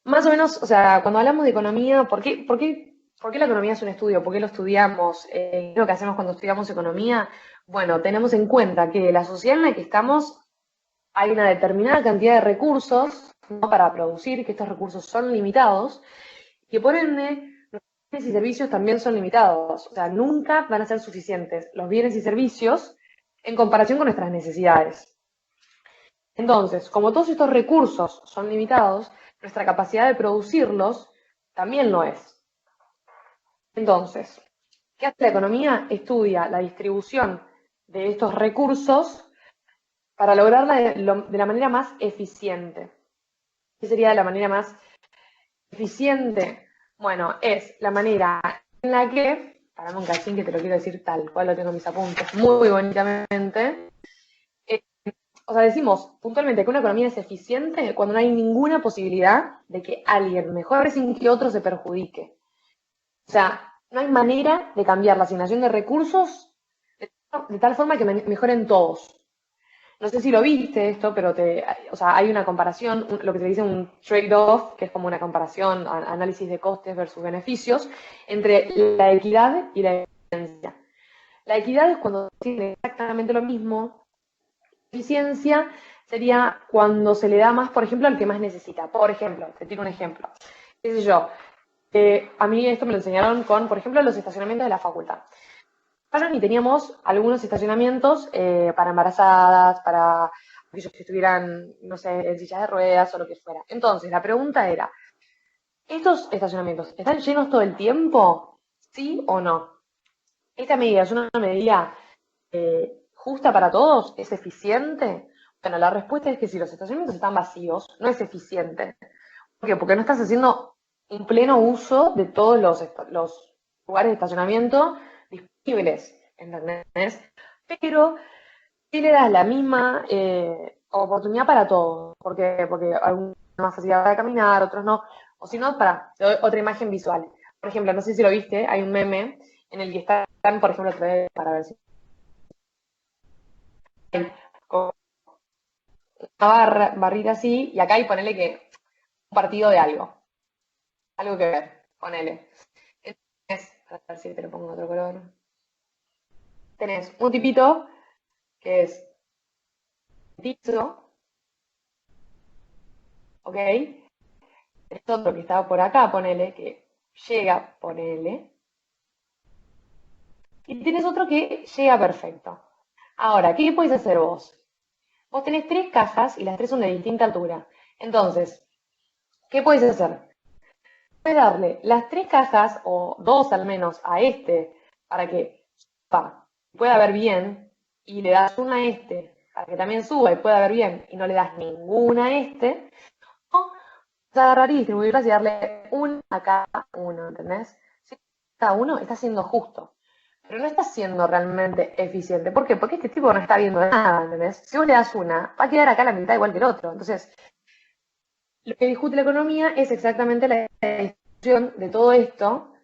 Más o menos, o sea, cuando hablamos de economía, ¿por qué la economía es un estudio? ¿Por qué lo estudiamos? ¿Qué es lo que hacemos cuando estudiamos economía? Bueno, tenemos en cuenta que la sociedad en la que estamos hay una determinada cantidad de recursos, ¿no?, para producir, que estos recursos son limitados, y que por ende los bienes y servicios también son limitados. O sea, nunca van a ser suficientes los bienes y servicios en comparación con nuestras necesidades. Entonces, como todos estos recursos son limitados, nuestra capacidad de producirlos también lo es. Entonces, ¿qué hace la economía? Estudia la distribución de estos recursos para lograrla de la manera más eficiente. ¿Qué sería la manera más eficiente? Bueno, es la manera en la que, para un cachín que te lo quiero decir tal cual lo tengo en mis apuntes, muy bonitamente, o sea, decimos puntualmente que una economía es eficiente cuando no hay ninguna posibilidad de que alguien mejore sin que otro se perjudique. O sea, no hay manera de cambiar la asignación de recursos de tal forma que mejoren todos. No sé si lo viste esto, pero o sea, hay una comparación, lo que se dice un trade-off, que es como una comparación, análisis de costes versus beneficios, entre la equidad y la eficiencia. La equidad es cuando tiene exactamente lo mismo. Eficiencia sería cuando se le da más, por ejemplo, al que más necesita. Por ejemplo, te tiro un ejemplo. ¿Qué sé yo? A mí esto me lo enseñaron con, por ejemplo, los estacionamientos de la facultad. Y teníamos algunos estacionamientos para embarazadas, para aquellos que estuvieran, no sé, en sillas de ruedas o lo que fuera. Entonces, la pregunta era, ¿estos estacionamientos están llenos todo el tiempo? ¿Sí o no? ¿Esta medida es una medida justa para todos? ¿Es eficiente? Bueno, la respuesta es que si los estacionamientos están vacíos, no es eficiente. ¿Por qué? Porque no estás haciendo un pleno uso de todos los lugares de estacionamiento disponibles, ¿entendés? Pero sí le das la misma oportunidad para todos, porque algunos más facilidad para caminar, otros no. O si no, te doy otra imagen visual. Por ejemplo, no sé si lo viste, hay un meme en el que están, por ejemplo, para ver si hay con una barrita así, y acá hay ponele que un partido de algo que ver, ponele. Entonces, a ver si te lo pongo en otro color. Tenés un tipito que es tizo, ¿ok? Es otro que estaba por acá, ponele, que llega, ponele. Y tienes otro que llega perfecto. Ahora, ¿qué podés hacer vos? Vos tenés tres cajas y las tres son de distinta altura. Entonces, ¿qué podés hacer? Puedes darle las tres cajas, o dos al menos, a este, para que pueda ver bien, y le das una a este, para que también suba y pueda ver bien, y no le das ninguna a este, o vas a agarrar y distribuirlas y darle una a cada uno, ¿entendés? Si cada uno está siendo justo, pero no está siendo realmente eficiente. ¿Por qué? Porque este tipo no está viendo nada, ¿entendés? Si vos le das una, va a quedar acá la mitad igual que el otro. Entonces, lo que discute la economía es exactamente la discusión de todo esto,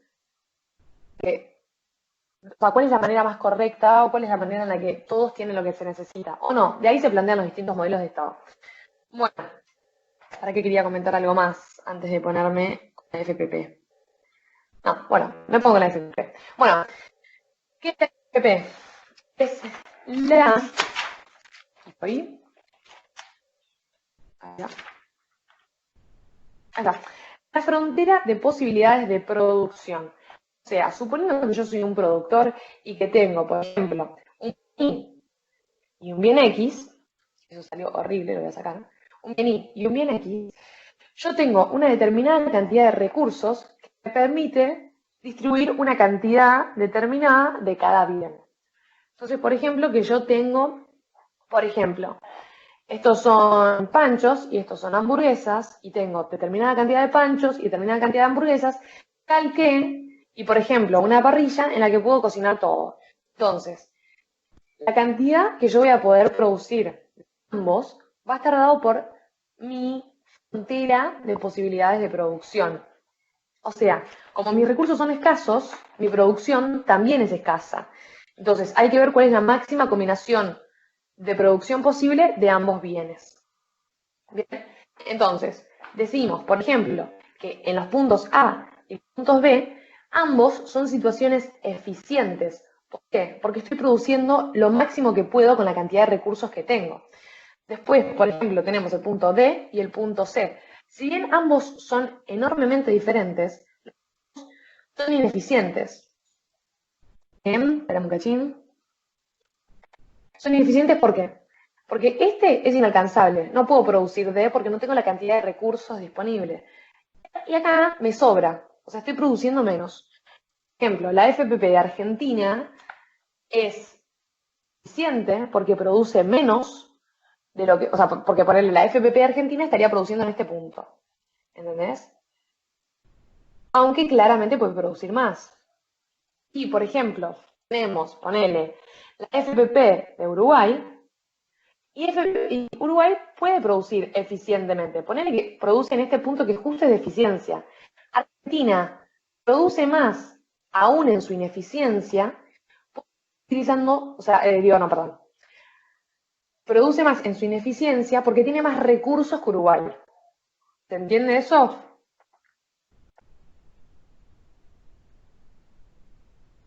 que, o sea, cuál es la manera más correcta o cuál es la manera en la que todos tienen lo que se necesita. O no, de ahí se plantean los distintos modelos de Estado. Bueno, ¿para qué quería comentar algo más antes de ponerme con la FPP? No, bueno, me pongo la FPP. Bueno, ¿qué es la FPP? Es la... ¿Ahí? Ahí está. La frontera de posibilidades de producción. O sea, suponiendo que yo soy un productor y que tengo, por ejemplo, un Y y un bien X, eso salió horrible, lo voy a sacar, un bien Y y un bien X, yo tengo una determinada cantidad de recursos que me permite distribuir una cantidad determinada de cada bien. Entonces, por ejemplo, que yo tengo, por ejemplo, estos son panchos y estos son hamburguesas y tengo determinada cantidad de panchos y determinada cantidad de hamburguesas, calqué y, por ejemplo, una parrilla en la que puedo cocinar todo. Entonces, la cantidad que yo voy a poder producir de ambos va a estar dado por mi frontera de posibilidades de producción. O sea, como mis recursos son escasos, mi producción también es escasa. Entonces, hay que ver cuál es la máxima combinación de producción posible de ambos bienes. Bien. Entonces, decimos, por ejemplo, que en los puntos A y los puntos B, ambos son situaciones eficientes. ¿Por qué? Porque estoy produciendo lo máximo que puedo con la cantidad de recursos que tengo. Después, por ejemplo, tenemos el punto D y el punto C. Si bien ambos son enormemente diferentes, son ineficientes. Bien, esperamos un cachín. Son ineficientes ¿por qué? Porque este es inalcanzable. No puedo producir D porque no tengo la cantidad de recursos disponibles. Y acá me sobra. O sea, estoy produciendo menos. Por ejemplo, la FPP de Argentina es eficiente porque produce menos de lo que, o sea, porque por la FPP de Argentina estaría produciendo en este punto. ¿Entendés? Aunque claramente puede producir más. Y, por ejemplo, tenemos, ponele, la FPP de Uruguay, y Uruguay puede producir eficientemente. Ponele que produce en este punto que justo es de eficiencia. Argentina produce más, aún en su ineficiencia, utilizando, o sea, digo, no, perdón. Produce más en su ineficiencia porque tiene más recursos que Uruguay. ¿Se entiende eso?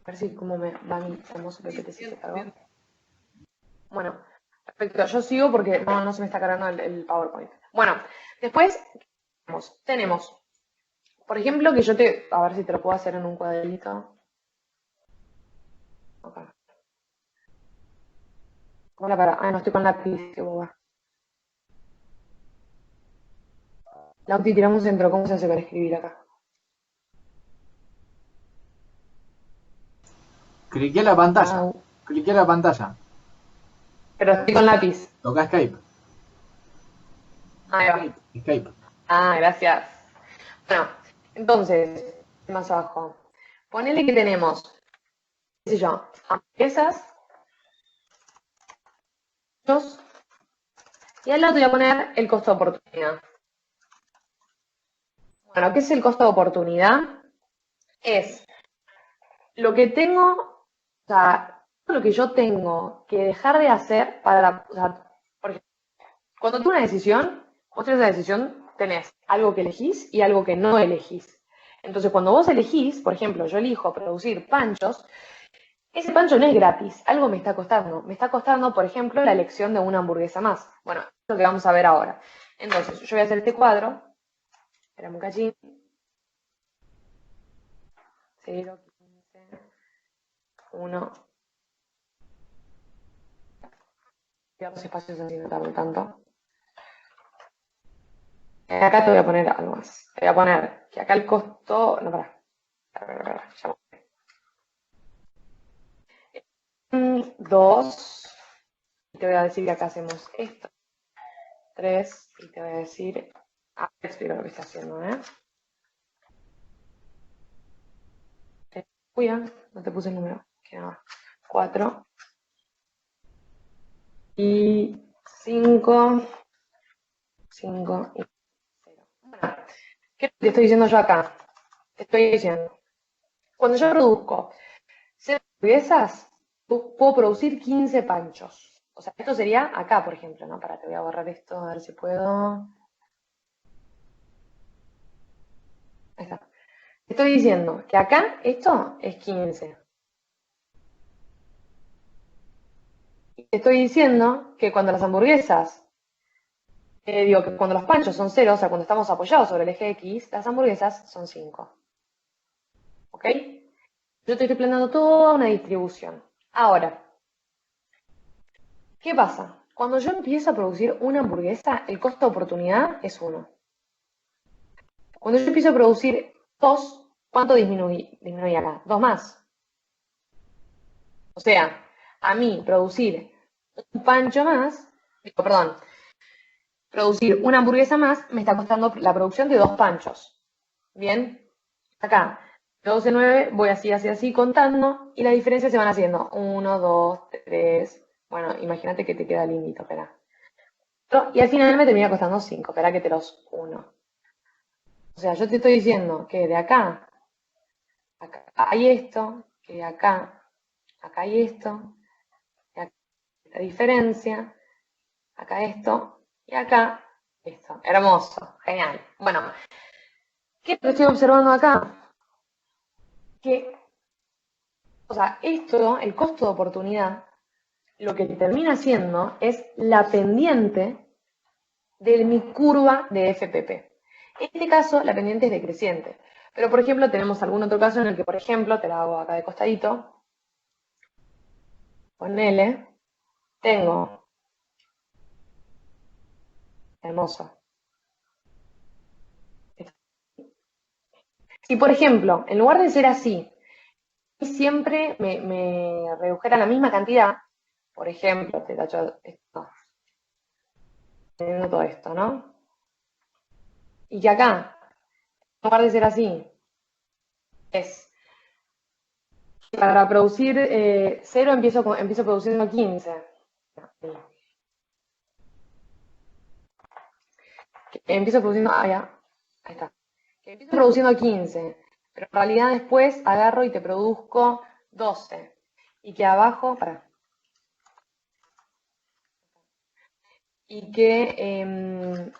A ver si cómo me va mi famoso PPT si se cargó. Bueno, perfecto. Yo sigo porque no se me está cargando el PowerPoint. Bueno, después tenemos, por ejemplo, que a ver si te lo puedo hacer en un cuadrito. Okay. No estoy con lápiz, qué boba. Lauti, tiramos un centro, ¿cómo se hace para escribir acá? Cliqué la pantalla. Cliqué la pantalla. Pero estoy con lápiz. Toca Skype. Ahí va. Skype. Ah, gracias. Bueno, entonces, más abajo. Ponele que tenemos, qué sé yo, hamburguesas, y al lado te voy a poner el costo de oportunidad. Bueno, ¿qué es el costo de oportunidad? Es lo que tengo, o sea, lo que yo tengo que dejar de hacer o sea, por ejemplo, cuando tengo una decisión, vos tenés esa decisión, tenés algo que elegís y algo que no elegís. Entonces, cuando vos elegís, por ejemplo, yo elijo producir panchos, ese pancho no es gratis, algo me está costando. Me está costando, por ejemplo, la elección de una hamburguesa más. Bueno, es lo que vamos a ver ahora. Entonces, yo voy a hacer este cuadro. Espera un cachín. 0, 15, 1. Voy a los espacios así, no tardo tanto. Acá te voy a poner algo más. Te voy a poner que acá el costo. No, pará. Ya voy. 2. Y te voy a decir que acá hacemos esto. 3. Y te voy a decir. Te explico lo que está haciendo, ¿eh? Cuida, no te puse el número. 4. Y 5. 5 y 0. Bueno, ¿qué te estoy diciendo yo acá? Te estoy diciendo. Cuando yo produzco 0 hamburguesas, puedo producir 15 panchos. O sea, esto sería acá, por ejemplo, ¿no? Te voy a borrar esto, a ver si puedo. Ahí está. Estoy diciendo que acá esto es 15. Y estoy diciendo que cuando las hamburguesas, digo que cuando los panchos son 0, o sea, cuando estamos apoyados sobre el eje X, las hamburguesas son 5. ¿Ok? Yo te estoy planteando toda una distribución. Ahora, ¿qué pasa? Cuando yo empiezo a producir una hamburguesa, el costo de oportunidad es 1. Cuando yo empiezo a producir 2, ¿cuánto disminuí acá? 2 más. O sea, a mí producir un pancho más, perdón, producir una hamburguesa más me está costando la producción de 2 panchos. Bien, acá, 12, 9, voy así contando y las diferencias se van haciendo. 1, 2, 3. Bueno, imagínate que te queda lindito, espera. Y al final me termina costando 5, espera que te los uno. O sea, yo te estoy diciendo que de acá hay esto, que de acá hay esto, y acá esta diferencia, acá esto, y acá Listo, hermoso, genial. Bueno, ¿qué es lo que estoy observando acá? Que, o sea, esto, el costo de oportunidad, lo que termina siendo es la pendiente de mi curva de FPP. En este caso, la pendiente es decreciente. Pero, por ejemplo, tenemos algún otro caso en el que, por ejemplo, te la hago acá de costadito, ponele, tengo, hermoso. Si, por ejemplo, en lugar de ser así, siempre me redujera la misma cantidad, por ejemplo, te tacho esto, teniendo todo esto, ¿no? Y que acá, en lugar de ser así, es para producir 0 empiezo produciendo 15. Empiezo produciendo, ya, ahí está. Que empiezo produciendo 15, pero en realidad después agarro y te produzco 12. Y que abajo, y que en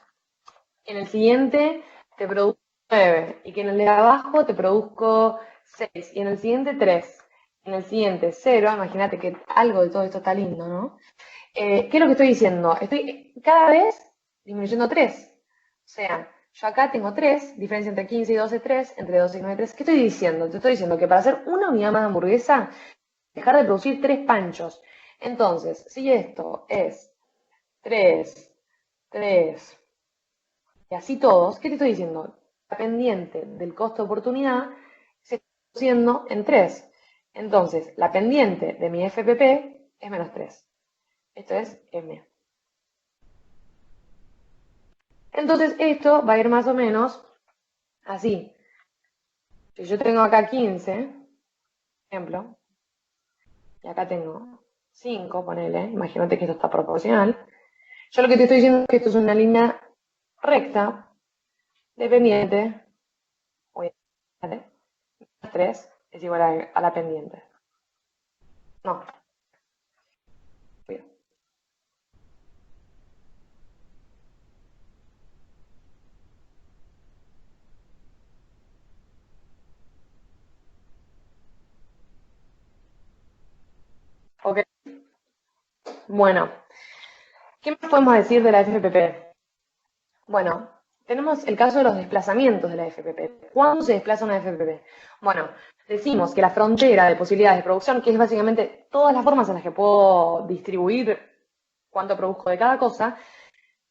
el siguiente te produzco 9, y que en el de abajo te produzco 6, y en el siguiente 3, en el siguiente 0, imagínate que algo de todo esto está lindo, ¿no? ¿Qué es lo que estoy diciendo? Estoy cada vez disminuyendo 3. O sea, yo acá tengo 3, diferencia entre 15 y 12, 3, entre 12 y 9, 3. ¿Qué estoy diciendo? Te estoy diciendo que para hacer una unidad más de hamburguesa, dejar de producir 3 panchos. Entonces, si esto es 3, 3, y así todos, ¿qué te estoy diciendo? La pendiente del costo de oportunidad se está produciendo en 3. Entonces, la pendiente de mi FPP es menos 3. Esto es M. Entonces, esto va a ir más o menos así. Si yo tengo acá 15, ejemplo, y acá tengo 5, ponele, imagínate que esto está proporcional. Yo lo que te estoy diciendo es que esto es una línea recta, dependiente, oye, 3 es igual a la pendiente. No, cuidado. Ok, bueno, ¿qué más podemos decir de la FPP? Bueno, tenemos el caso de los desplazamientos de la FPP. ¿Cuándo se desplaza una FPP? Bueno, decimos que la frontera de posibilidades de producción, que es básicamente todas las formas en las que puedo distribuir cuánto produzco de cada cosa,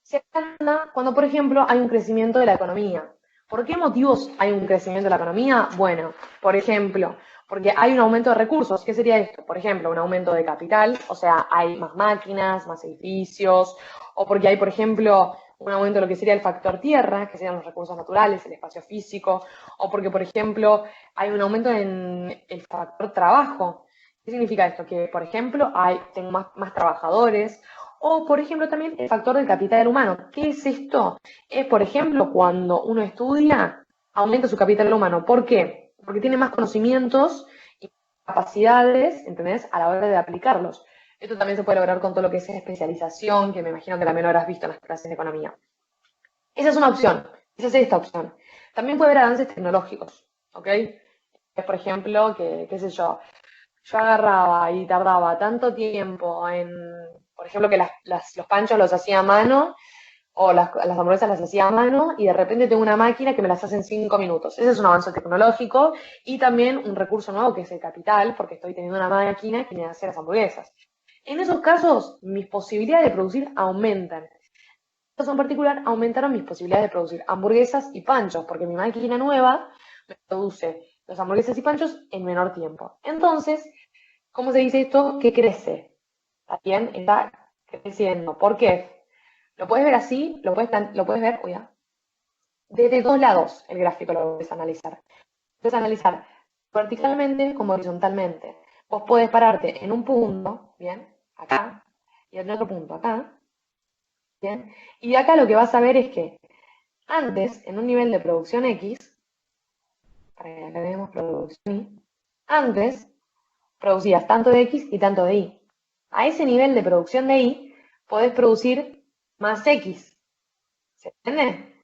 se alcanza cuando, por ejemplo, hay un crecimiento de la economía. ¿Por qué motivos hay un crecimiento de la economía? Bueno, por ejemplo, porque hay un aumento de recursos. ¿Qué sería esto? Por ejemplo, un aumento de capital, o sea, hay más máquinas, más edificios, o porque hay, por ejemplo, un aumento de lo que sería el factor tierra, que serían los recursos naturales, el espacio físico, o porque, por ejemplo, hay un aumento en el factor trabajo. ¿Qué significa esto? Que, por ejemplo, tengo más trabajadores, o, por ejemplo, también el factor del capital humano. ¿Qué es esto? Es, por ejemplo, cuando uno estudia, aumenta su capital humano. ¿Por qué? Porque tiene más conocimientos y capacidades, ¿entendés?, a la hora de aplicarlos. Esto también se puede lograr con todo lo que es especialización, que me imagino que también lo habrás visto en las clases de economía. Esa es una opción. Esa es esta opción. También puede haber avances tecnológicos, ¿ok? Por ejemplo, que, qué sé yo agarraba y tardaba tanto tiempo en, por ejemplo, que los panchos los hacía a mano, o las hamburguesas las hacía a mano, y de repente tengo una máquina que me las hace en 5 minutos. Ese es un avance tecnológico y también un recurso nuevo que es el capital, porque estoy teniendo una máquina que me hace las hamburguesas. En esos casos, mis posibilidades de producir aumentan. En este caso en particular, aumentaron mis posibilidades de producir hamburguesas y panchos, porque mi máquina nueva me produce las hamburguesas y panchos en menor tiempo. Entonces, ¿cómo se dice esto? Que crece. También está creciendo. ¿Por qué? Lo puedes ver así, lo puedes ver, desde dos lados el gráfico lo puedes analizar. Puedes analizar verticalmente como horizontalmente. Vos podés pararte en un punto, ¿bien? Acá, y en otro punto acá, ¿bien? Y de acá lo que vas a ver es que antes, en un nivel de producción X, para que acá tenemos producción Y, antes producías tanto de X y tanto de Y. A ese nivel de producción de Y, podés producir más X. ¿Se entiende?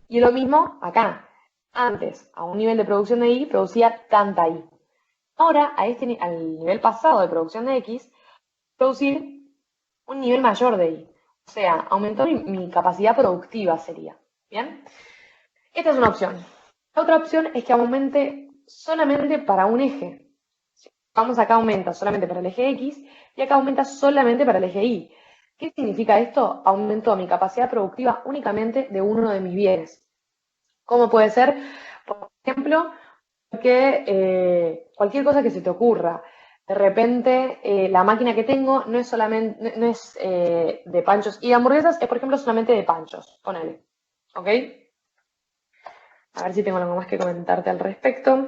Y lo mismo acá. Antes, a un nivel de producción de Y, producía tanta Y. Ahora, al nivel pasado de producción de X, producir un nivel mayor de Y. O sea, aumentó mi capacidad productiva sería. ¿Bien? Esta es una opción. La otra opción es que aumente solamente para un eje. Vamos, acá aumenta solamente para el eje X y acá aumenta solamente para el eje Y. ¿Qué significa esto? Aumentó mi capacidad productiva únicamente de uno de mis bienes. ¿Cómo puede ser? Por ejemplo, que cualquier cosa que se te ocurra. De repente, la máquina que tengo no es solamente, no es de panchos y hamburguesas, es por ejemplo solamente de panchos. Ponele. ¿Ok? A ver si tengo algo más que comentarte al respecto.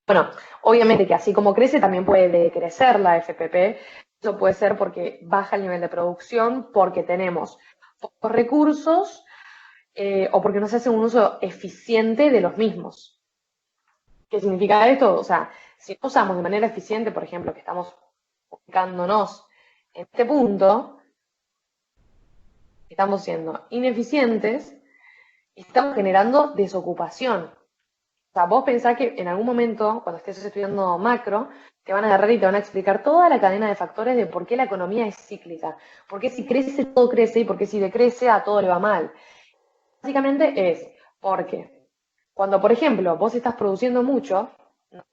Bueno, obviamente que así como crece, también puede decrecer la FPP. Eso puede ser porque baja el nivel de producción, porque tenemos pocos recursos o porque no se hace un uso eficiente de los mismos. ¿Qué significa esto? O sea, si no usamos de manera eficiente, por ejemplo, que estamos ubicándonos en este punto, estamos siendo ineficientes y estamos generando desocupación. O sea, vos pensás que en algún momento, cuando estés estudiando macro, te van a agarrar y te van a explicar toda la cadena de factores de por qué la economía es cíclica. Por qué si crece todo crece y por qué si decrece a todo le va mal. Básicamente es porque cuando, por ejemplo, vos estás produciendo mucho, ¿no?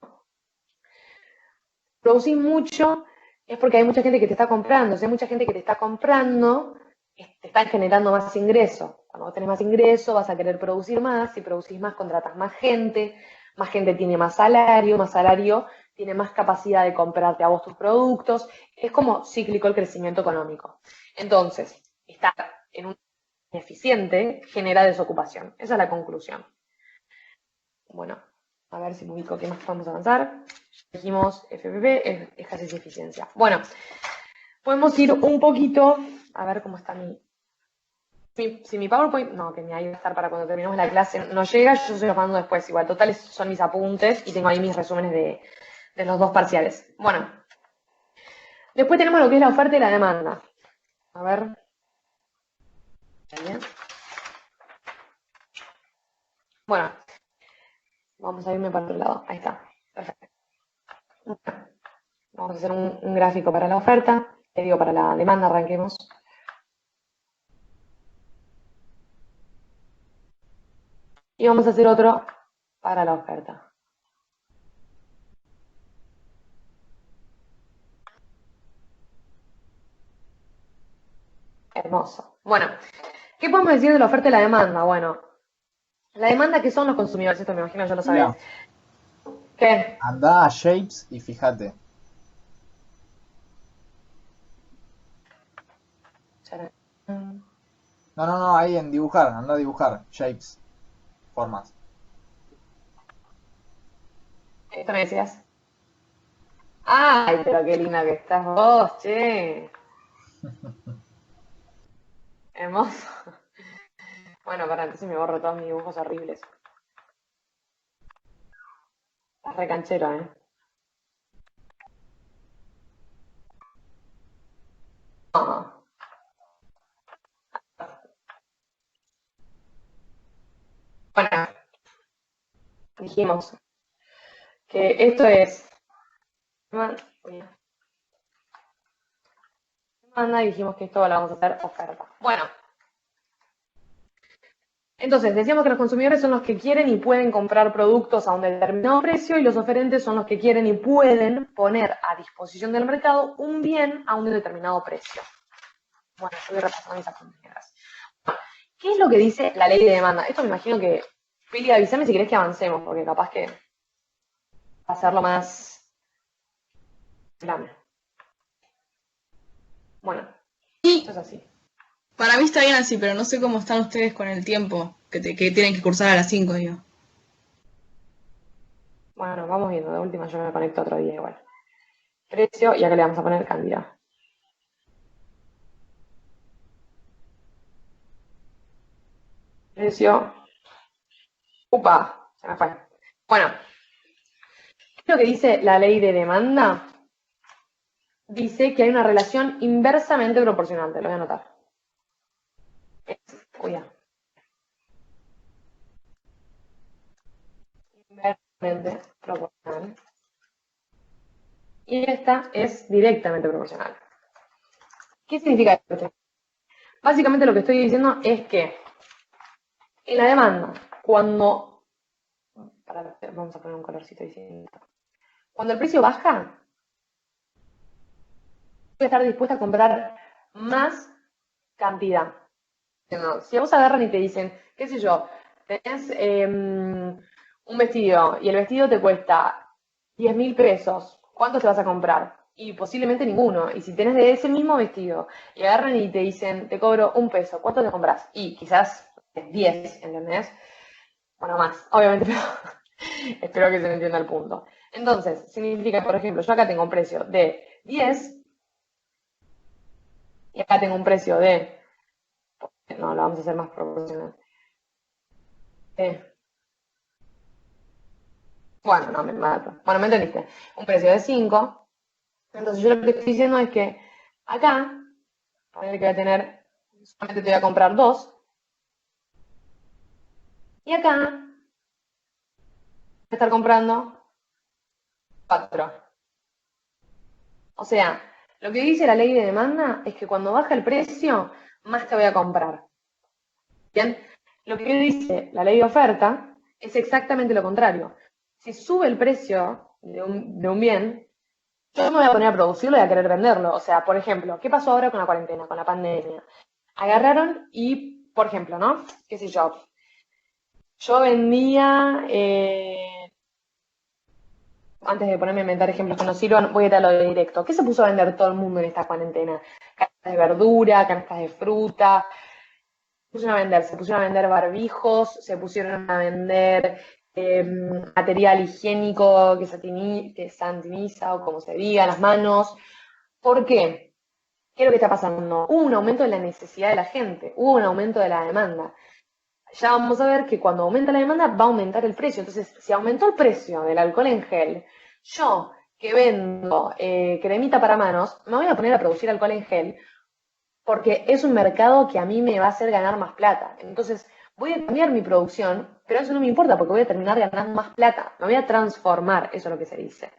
Producir mucho es porque hay mucha gente que te está comprando. Si hay mucha gente que te está comprando, te están generando más ingreso. Cuando vos tenés más ingreso, vas a querer producir más. Si producís más, contratas más gente tiene más salario tiene más capacidad de comprarte a vos tus productos. Es como cíclico el crecimiento económico. Entonces, estar en un eficiente genera desocupación. Esa es la conclusión. Bueno, a ver si me ubico qué más podemos avanzar. Dijimos FPP, escasez y eficiencia. Bueno, podemos ir un poquito, a ver cómo está si mi PowerPoint, no, que me ahí va a estar para cuando terminemos la clase, no llega, yo se los mando después, igual, totales son mis apuntes y tengo ahí mis resúmenes de los dos parciales. Bueno, después tenemos lo que es la oferta y la demanda. A ver. Bueno, vamos a irme para otro lado, ahí está, perfecto. Vamos a hacer un gráfico para la oferta, te digo para la demanda, arranquemos. Y vamos a hacer otro para la oferta. Hermoso. Bueno, ¿qué podemos decir de la oferta y la demanda? Bueno, la demanda que son los consumidores, esto me imagino ya lo sabés. Mira, ¿Qué? anda a Shapes y fíjate. No, no, no, ahí en dibujar, anda a dibujar. Shapes, formas. ¿Esto me decías? Ay, pero qué linda que estás vos, che. Hermoso. Bueno, para entonces me borro todos mis dibujos horribles. Estás re canchero, ¿eh? No. Bueno, dijimos que esto es demanda y dijimos que esto lo vamos a hacer oferta. Bueno, entonces decíamos que los consumidores son los que quieren y pueden comprar productos a un determinado precio y los oferentes son los que quieren y pueden poner a disposición del mercado un bien a un determinado precio. Bueno, yo voy repasando mis apuntes. ¿Qué es lo que dice la ley de demanda? Esto me imagino que, Pili, avísame si querés que avancemos, porque capaz que va a hacerlo más grande. Bueno, esto es así. Para mí está bien así, pero no sé cómo están ustedes con el tiempo que tienen que cursar a las 5, digo. Bueno, vamos viendo. De última yo me conecto otro día igual. Precio, y acá le vamos a poner cantidad. Precio. Upa, se me fue. Bueno, ¿qué es lo que dice la ley de demanda? dice que hay una relación inversamente proporcional. Te lo voy a anotar. Uy, ya. Inversamente proporcional. Y esta es directamente proporcional. ¿Qué significa esto? Básicamente lo que estoy diciendo es que en la demanda, cuando... Vamos a poner un colorcito distinto. Cuando el precio baja, voy a estar dispuesta a comprar más cantidad. No, si a vos agarran y te dicen, qué sé yo, tenés un vestido y el vestido te cuesta 10.000 pesos, ¿cuántos te vas a comprar? Y posiblemente ninguno. Y si tenés de ese mismo vestido y agarran y te dicen, te cobro un peso, ¿cuánto te compras? Y quizás 10, ¿entendés? Bueno, más, obviamente, pero espero que se me entienda el punto. Entonces, significa, por ejemplo, yo acá tengo un precio de 10 y acá tengo un precio de... No, lo vamos a hacer más proporcional. Bueno, no me mato. Bueno, me entendiste. Un precio de 5. Entonces yo lo que estoy diciendo es que acá, poner que voy a tener, solamente te voy a comprar 2. Y acá voy a estar comprando 4. O sea, lo que dice la ley de demanda es que cuando baja el precio, más te voy a comprar. Bien, lo que dice la ley de oferta es exactamente lo contrario. Si sube el precio de un bien, yo me voy a poner a producirlo y a querer venderlo. O sea, por ejemplo, ¿qué pasó ahora con la cuarentena, con la pandemia? Agarraron y, por ejemplo, ¿no? ¿Qué sé yo? Yo vendía, antes de ponerme a inventar ejemplos que no sirvan, voy a ir a lo de directo. ¿Qué se puso a vender todo el mundo en esta cuarentena? Canastas de verdura, canastas de fruta. Se pusieron a vender barbijos, se pusieron a vender material higiénico que santiniza o como se diga, las manos. ¿Por qué? ¿Qué es lo que está pasando? Hubo un aumento de la necesidad de la gente, hubo un aumento de la demanda. Ya vamos a ver que cuando aumenta la demanda va a aumentar el precio. Entonces, si aumentó el precio del alcohol en gel, yo que vendo cremita para manos, me voy a poner a producir alcohol en gel porque es un mercado que a mí me va a hacer ganar más plata. Entonces, voy a cambiar mi producción, pero eso no me importa porque voy a terminar ganando más plata. Me voy a transformar, eso es lo que se dice.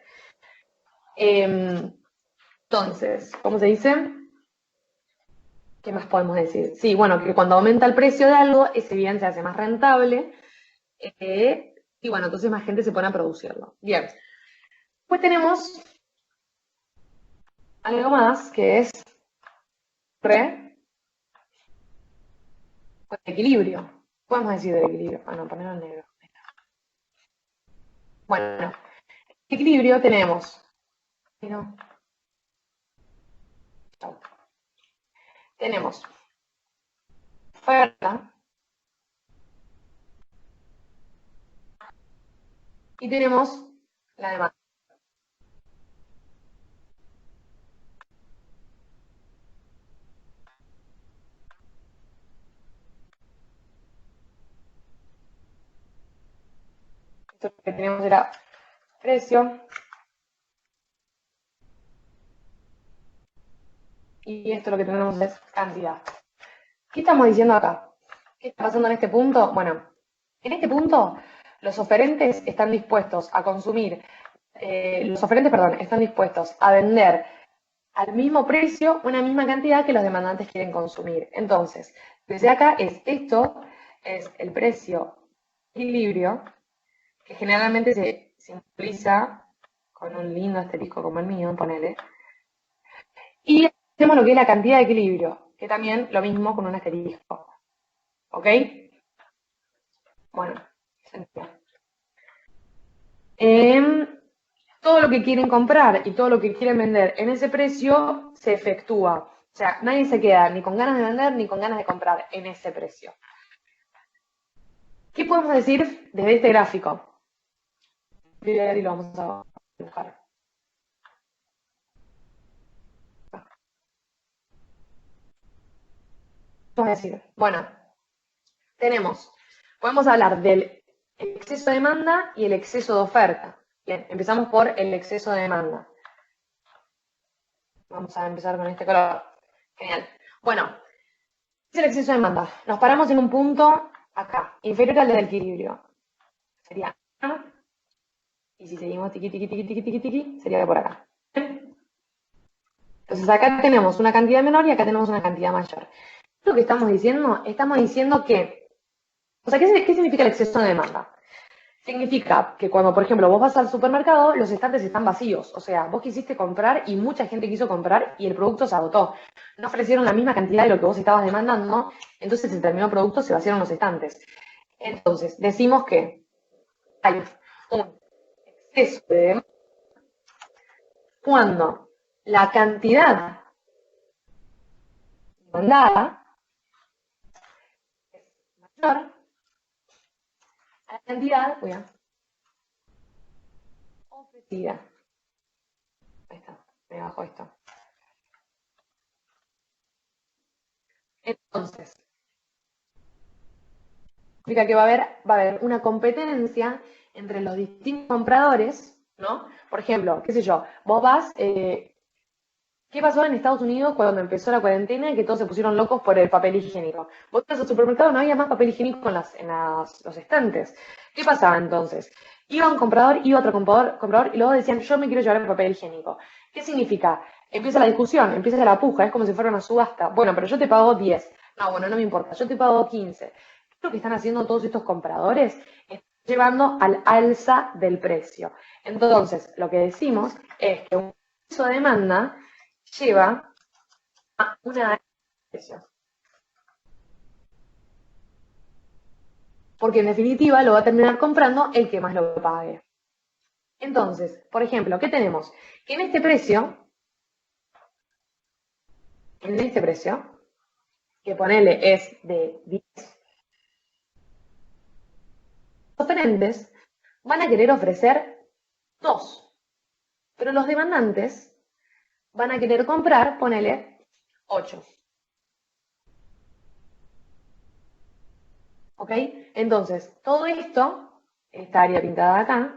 Entonces, ¿cómo se dice? ¿Qué más podemos decir? Sí, bueno, que cuando aumenta el precio de algo, ese bien se hace más rentable y bueno, entonces más gente se pone a producirlo. Bien. Pues tenemos algo más que es equilibrio. Podemos decir del equilibrio. Bueno, ponerlo en negro. Bueno, equilibrio tenemos. No. Tenemos oferta y tenemos la demanda. Esto que teníamos era precio y esto lo que tenemos es cantidad. ¿Qué estamos diciendo acá? ¿Qué está pasando en este punto? Bueno, en este punto los oferentes están dispuestos a consumir, están dispuestos a vender al mismo precio una misma cantidad que los demandantes quieren consumir. Entonces, desde acá esto es el precio equilibrio, que generalmente se simboliza con un lindo asterisco como el mío, ponele. Y tenemos lo que es la cantidad de equilibrio, que también lo mismo con un asterisco. ¿Ok? Bueno, todo lo que quieren comprar y todo lo que quieren vender en ese precio se efectúa. O sea, nadie se queda ni con ganas de vender ni con ganas de comprar en ese precio. ¿Qué podemos decir desde este gráfico? Y lo vamos a buscar. Vamos a decir, bueno, podemos hablar del exceso de demanda y el exceso de oferta. Bien, empezamos por el exceso de demanda. Vamos a empezar con este color. Genial. Bueno, es el exceso de demanda. Nos paramos en un punto acá, inferior al del equilibrio. Sería acá. Y si seguimos tiqui, tiqui, tiqui, tiqui, tiqui, tiqui, sería por acá. Entonces acá tenemos una cantidad menor y acá tenemos una cantidad mayor. Lo que estamos diciendo que, o sea, ¿qué significa el exceso de demanda? Significa que cuando, por ejemplo, vos vas al supermercado, los estantes están vacíos. O sea, vos quisiste comprar y mucha gente quiso comprar y el producto se agotó. No ofrecieron la misma cantidad de lo que vos estabas demandando, entonces el terminado producto se vaciaron los estantes. Entonces, decimos que hay un exceso de demanda cuando la cantidad demandada es mayor a la cantidad ofrecida. Ahí está, me bajo esto. Entonces, significa que va a haber una competencia entre los distintos compradores, ¿no? Por ejemplo, qué sé yo, vos vas, ¿qué pasó en Estados Unidos cuando empezó la cuarentena y que todos se pusieron locos por el papel higiénico? Vos vas al supermercado, no había más papel higiénico los estantes. ¿Qué pasaba entonces? Iba un comprador, iba otro comprador y luego decían, yo me quiero llevar el papel higiénico. ¿Qué significa? Empieza la discusión, empieza la puja, es como si fuera una subasta. Bueno, pero yo te pago 10. No, bueno, no me importa, yo te pago 15. ¿Qué es lo que están haciendo todos estos compradores? Están llevando al alza del precio. Entonces, lo que decimos es que un exceso de demanda lleva a una presión. Porque en definitiva lo va a terminar comprando el que más lo pague. Entonces, por ejemplo, ¿qué tenemos? Que en este precio, que ponele es de 10, los oferentes van a querer ofrecer 2, pero los demandantes van a querer comprar, ponele 8. ¿Ok? Entonces, todo esto, esta área pintada acá,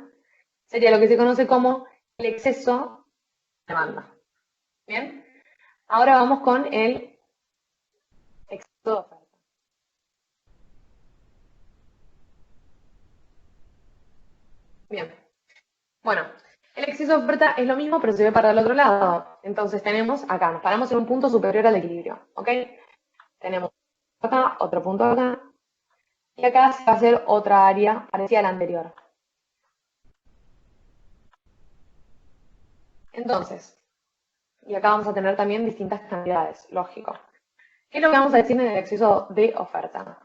sería lo que se conoce como el exceso de demanda. ¿Bien? Ahora vamos con el exceso de oferta. Bien. Bueno, el exceso de oferta es lo mismo, pero se ve para el otro lado. Entonces tenemos acá, nos paramos en un punto superior al equilibrio. ¿Ok? Tenemos acá, otro punto acá. Y acá se va a hacer otra área parecida a la anterior. Entonces, y acá vamos a tener también distintas cantidades, lógico. ¿Qué es lo que vamos a decir en el exceso de oferta?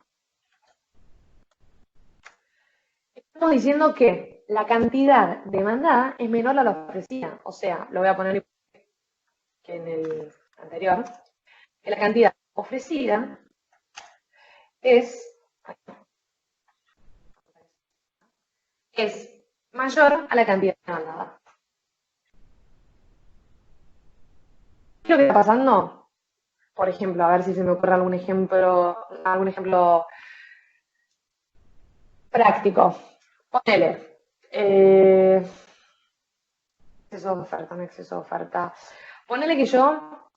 Estamos diciendo que la cantidad demandada es menor a la ofrecida. O sea, lo voy a poner que en el anterior, que la cantidad ofrecida es mayor a la cantidad demandada. ¿Qué es lo que está pasando? Por ejemplo, a ver si se me ocurre algún ejemplo práctico. Ponele. Exceso de oferta, no exceso de oferta. Ponele que yo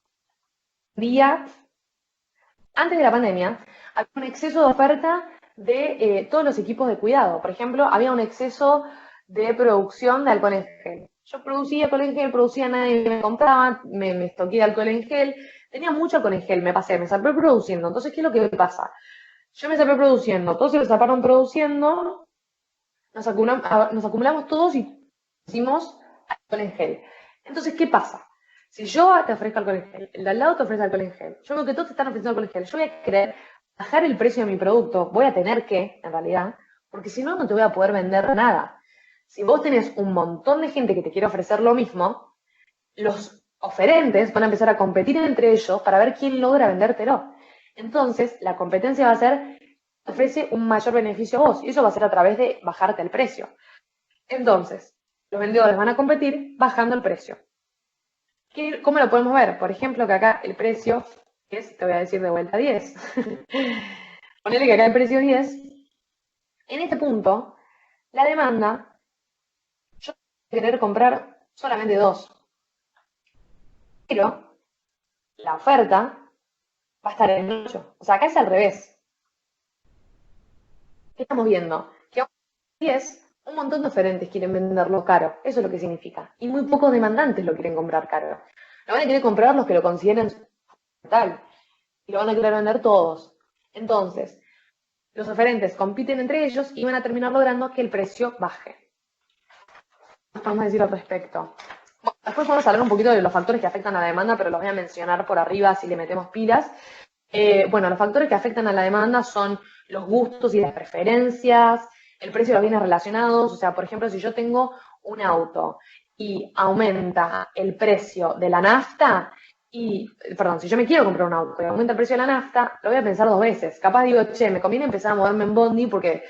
antes de la pandemia, había un exceso de oferta de todos los equipos de cuidado. Por ejemplo, había un exceso de producción de alcohol en gel. Yo producía alcohol en gel, producía, nadie me compraba, me estoqué de alcohol en gel. Tenía mucho alcohol en gel, me salvé produciendo. Entonces, ¿qué es lo que pasa? Yo me salvé produciendo, todos se lo salvaron produciendo, nos acumulamos todos y hicimos alcohol en gel. Entonces, ¿qué pasa? Si yo te ofrezco alcohol en gel, el de al lado te ofrece alcohol en gel, yo veo que todos te están ofreciendo alcohol en gel, yo voy a querer bajar el precio de mi producto, voy a tener que, en realidad, porque si no, no te voy a poder vender nada. Si vos tenés un montón de gente que te quiere ofrecer lo mismo, los oferentes van a empezar a competir entre ellos para ver quién logra vendértelo. Entonces, la competencia va a ser, ofrece un mayor beneficio a vos, y eso va a ser a través de bajarte el precio. Entonces, los vendedores van a competir bajando el precio. ¿Cómo lo podemos ver? Por ejemplo, que acá el precio es, te voy a decir de vuelta 10. Ponele que acá el precio es 10. En este punto, la demanda, yo voy a querer comprar solamente 2. pero la oferta va a estar en 8. O sea, acá es al revés. ¿Qué estamos viendo? Que a 10, un montón de oferentes quieren venderlo caro. Eso es lo que significa. Y muy pocos demandantes lo quieren comprar caro. Lo van a querer comprar los que lo consideren tal. Y lo van a querer vender todos. Entonces, los oferentes compiten entre ellos y van a terminar logrando que el precio baje. ¿Qué podemos decir al respecto? Bueno, después vamos a hablar un poquito de los factores que afectan a la demanda, pero los voy a mencionar por arriba si le metemos pilas. Bueno, los factores que afectan a la demanda son los gustos y las preferencias, el precio de los bienes relacionados. O sea, por ejemplo, si yo tengo un auto y aumenta el precio de la nafta, perdón, si yo me quiero comprar un auto y aumenta el precio de la nafta, lo voy a pensar 2 veces. Capaz digo, che, me conviene empezar a moverme en bondi porque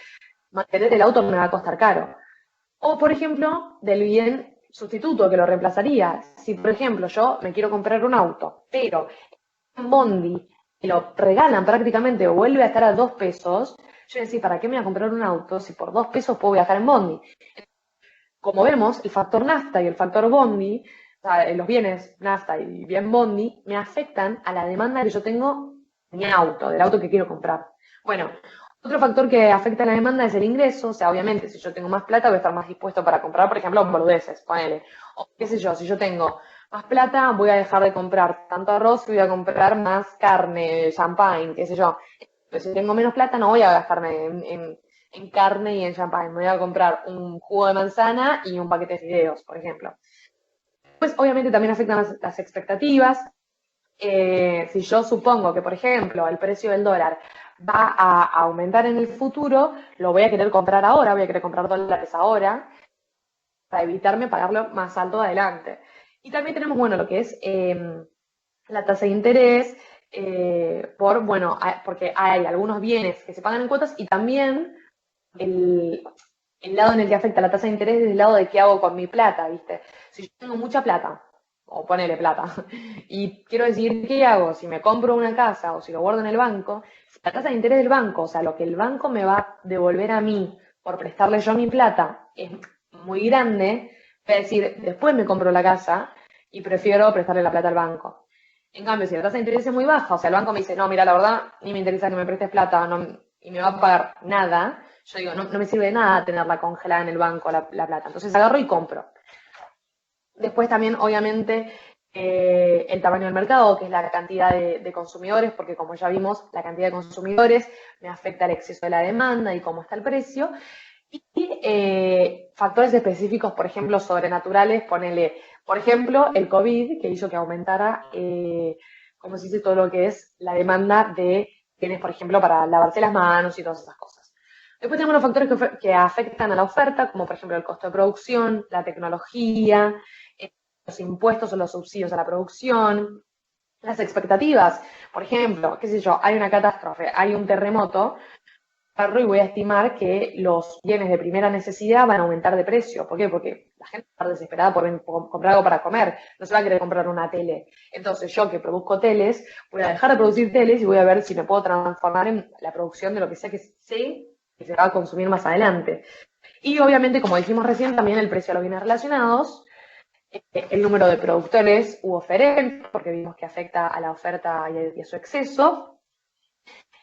mantener el auto me va a costar caro. O, por ejemplo, del bien sustituto que lo reemplazaría. Si, por ejemplo, yo me quiero comprar un auto, pero en bondi me lo regalan prácticamente o vuelve a estar a 2 pesos, yo voy a decir, ¿para qué me voy a comprar un auto si por 2 pesos puedo viajar en bondi? Como vemos, el factor nafta y el factor bondi, o sea, los bienes nafta y bien bondi, me afectan a la demanda que yo tengo de mi auto, del auto que quiero comprar. Bueno, otro factor que afecta a la demanda es el ingreso. O sea, obviamente, si yo tengo más plata, voy a estar más dispuesto para comprar, por ejemplo, boludeces, ponele. O qué sé yo, si yo tengo más plata, voy a dejar de comprar tanto arroz y voy a comprar más carne, champagne, qué sé yo. Pero si tengo menos plata, no voy a gastarme en carne y en champagne. Me voy a comprar un jugo de manzana y un paquete de fideos, por ejemplo. Pues obviamente también afectan las expectativas. Si yo supongo que, por ejemplo, el precio del dólar va a aumentar en el futuro, lo voy a querer comprar ahora, voy a querer comprar dólares ahora, para evitarme pagarlo más alto adelante. Y también tenemos, bueno, lo que es la tasa de interés, porque hay algunos bienes que se pagan en cuotas y también el, el lado en el que afecta la tasa de interés es el lado de qué hago con mi plata, ¿viste? Si yo tengo mucha plata, o ponele plata, y quiero decir, ¿qué hago? Si me compro una casa o si lo guardo en el banco, si la tasa de interés del banco, o sea, lo que el banco me va a devolver a mí por prestarle yo mi plata, es muy grande, voy a decir, después me compro la casa y prefiero prestarle la plata al banco. En cambio, si la tasa de interés es muy baja, o sea, el banco me dice, no, mira, la verdad, ni me interesa que me prestes plata y me va a pagar nada, yo digo, no me sirve de nada tenerla congelada en el banco la plata. Entonces agarro y compro. Después también, obviamente, el tamaño del mercado, que es la cantidad de consumidores, porque como ya vimos, la cantidad de consumidores me afecta el exceso de la demanda y cómo está el precio. Y factores específicos, por ejemplo, sobrenaturales, ponele, por ejemplo, el COVID, que hizo que aumentara, como se dice, todo lo que es la demanda de bienes, por ejemplo, para lavarse las manos y todas esas cosas. Después tenemos los factores que afectan a la oferta, como por ejemplo el costo de producción, la tecnología, los impuestos o los subsidios a la producción, las expectativas. Por ejemplo, qué sé yo, hay una catástrofe, hay un terremoto, y voy a estimar que los bienes de primera necesidad van a aumentar de precio. ¿Por qué? Porque la gente va a estar desesperada por comprar algo para comer, no se va a querer comprar una tele. Entonces yo que produzco teles, voy a dejar de producir teles y voy a ver si me puedo transformar en la producción de lo que sea que sé que se va a consumir más adelante. Y obviamente, como dijimos recién, también el precio de los bienes relacionados, el número de productores u oferentes, porque vimos que afecta a la oferta y a su exceso,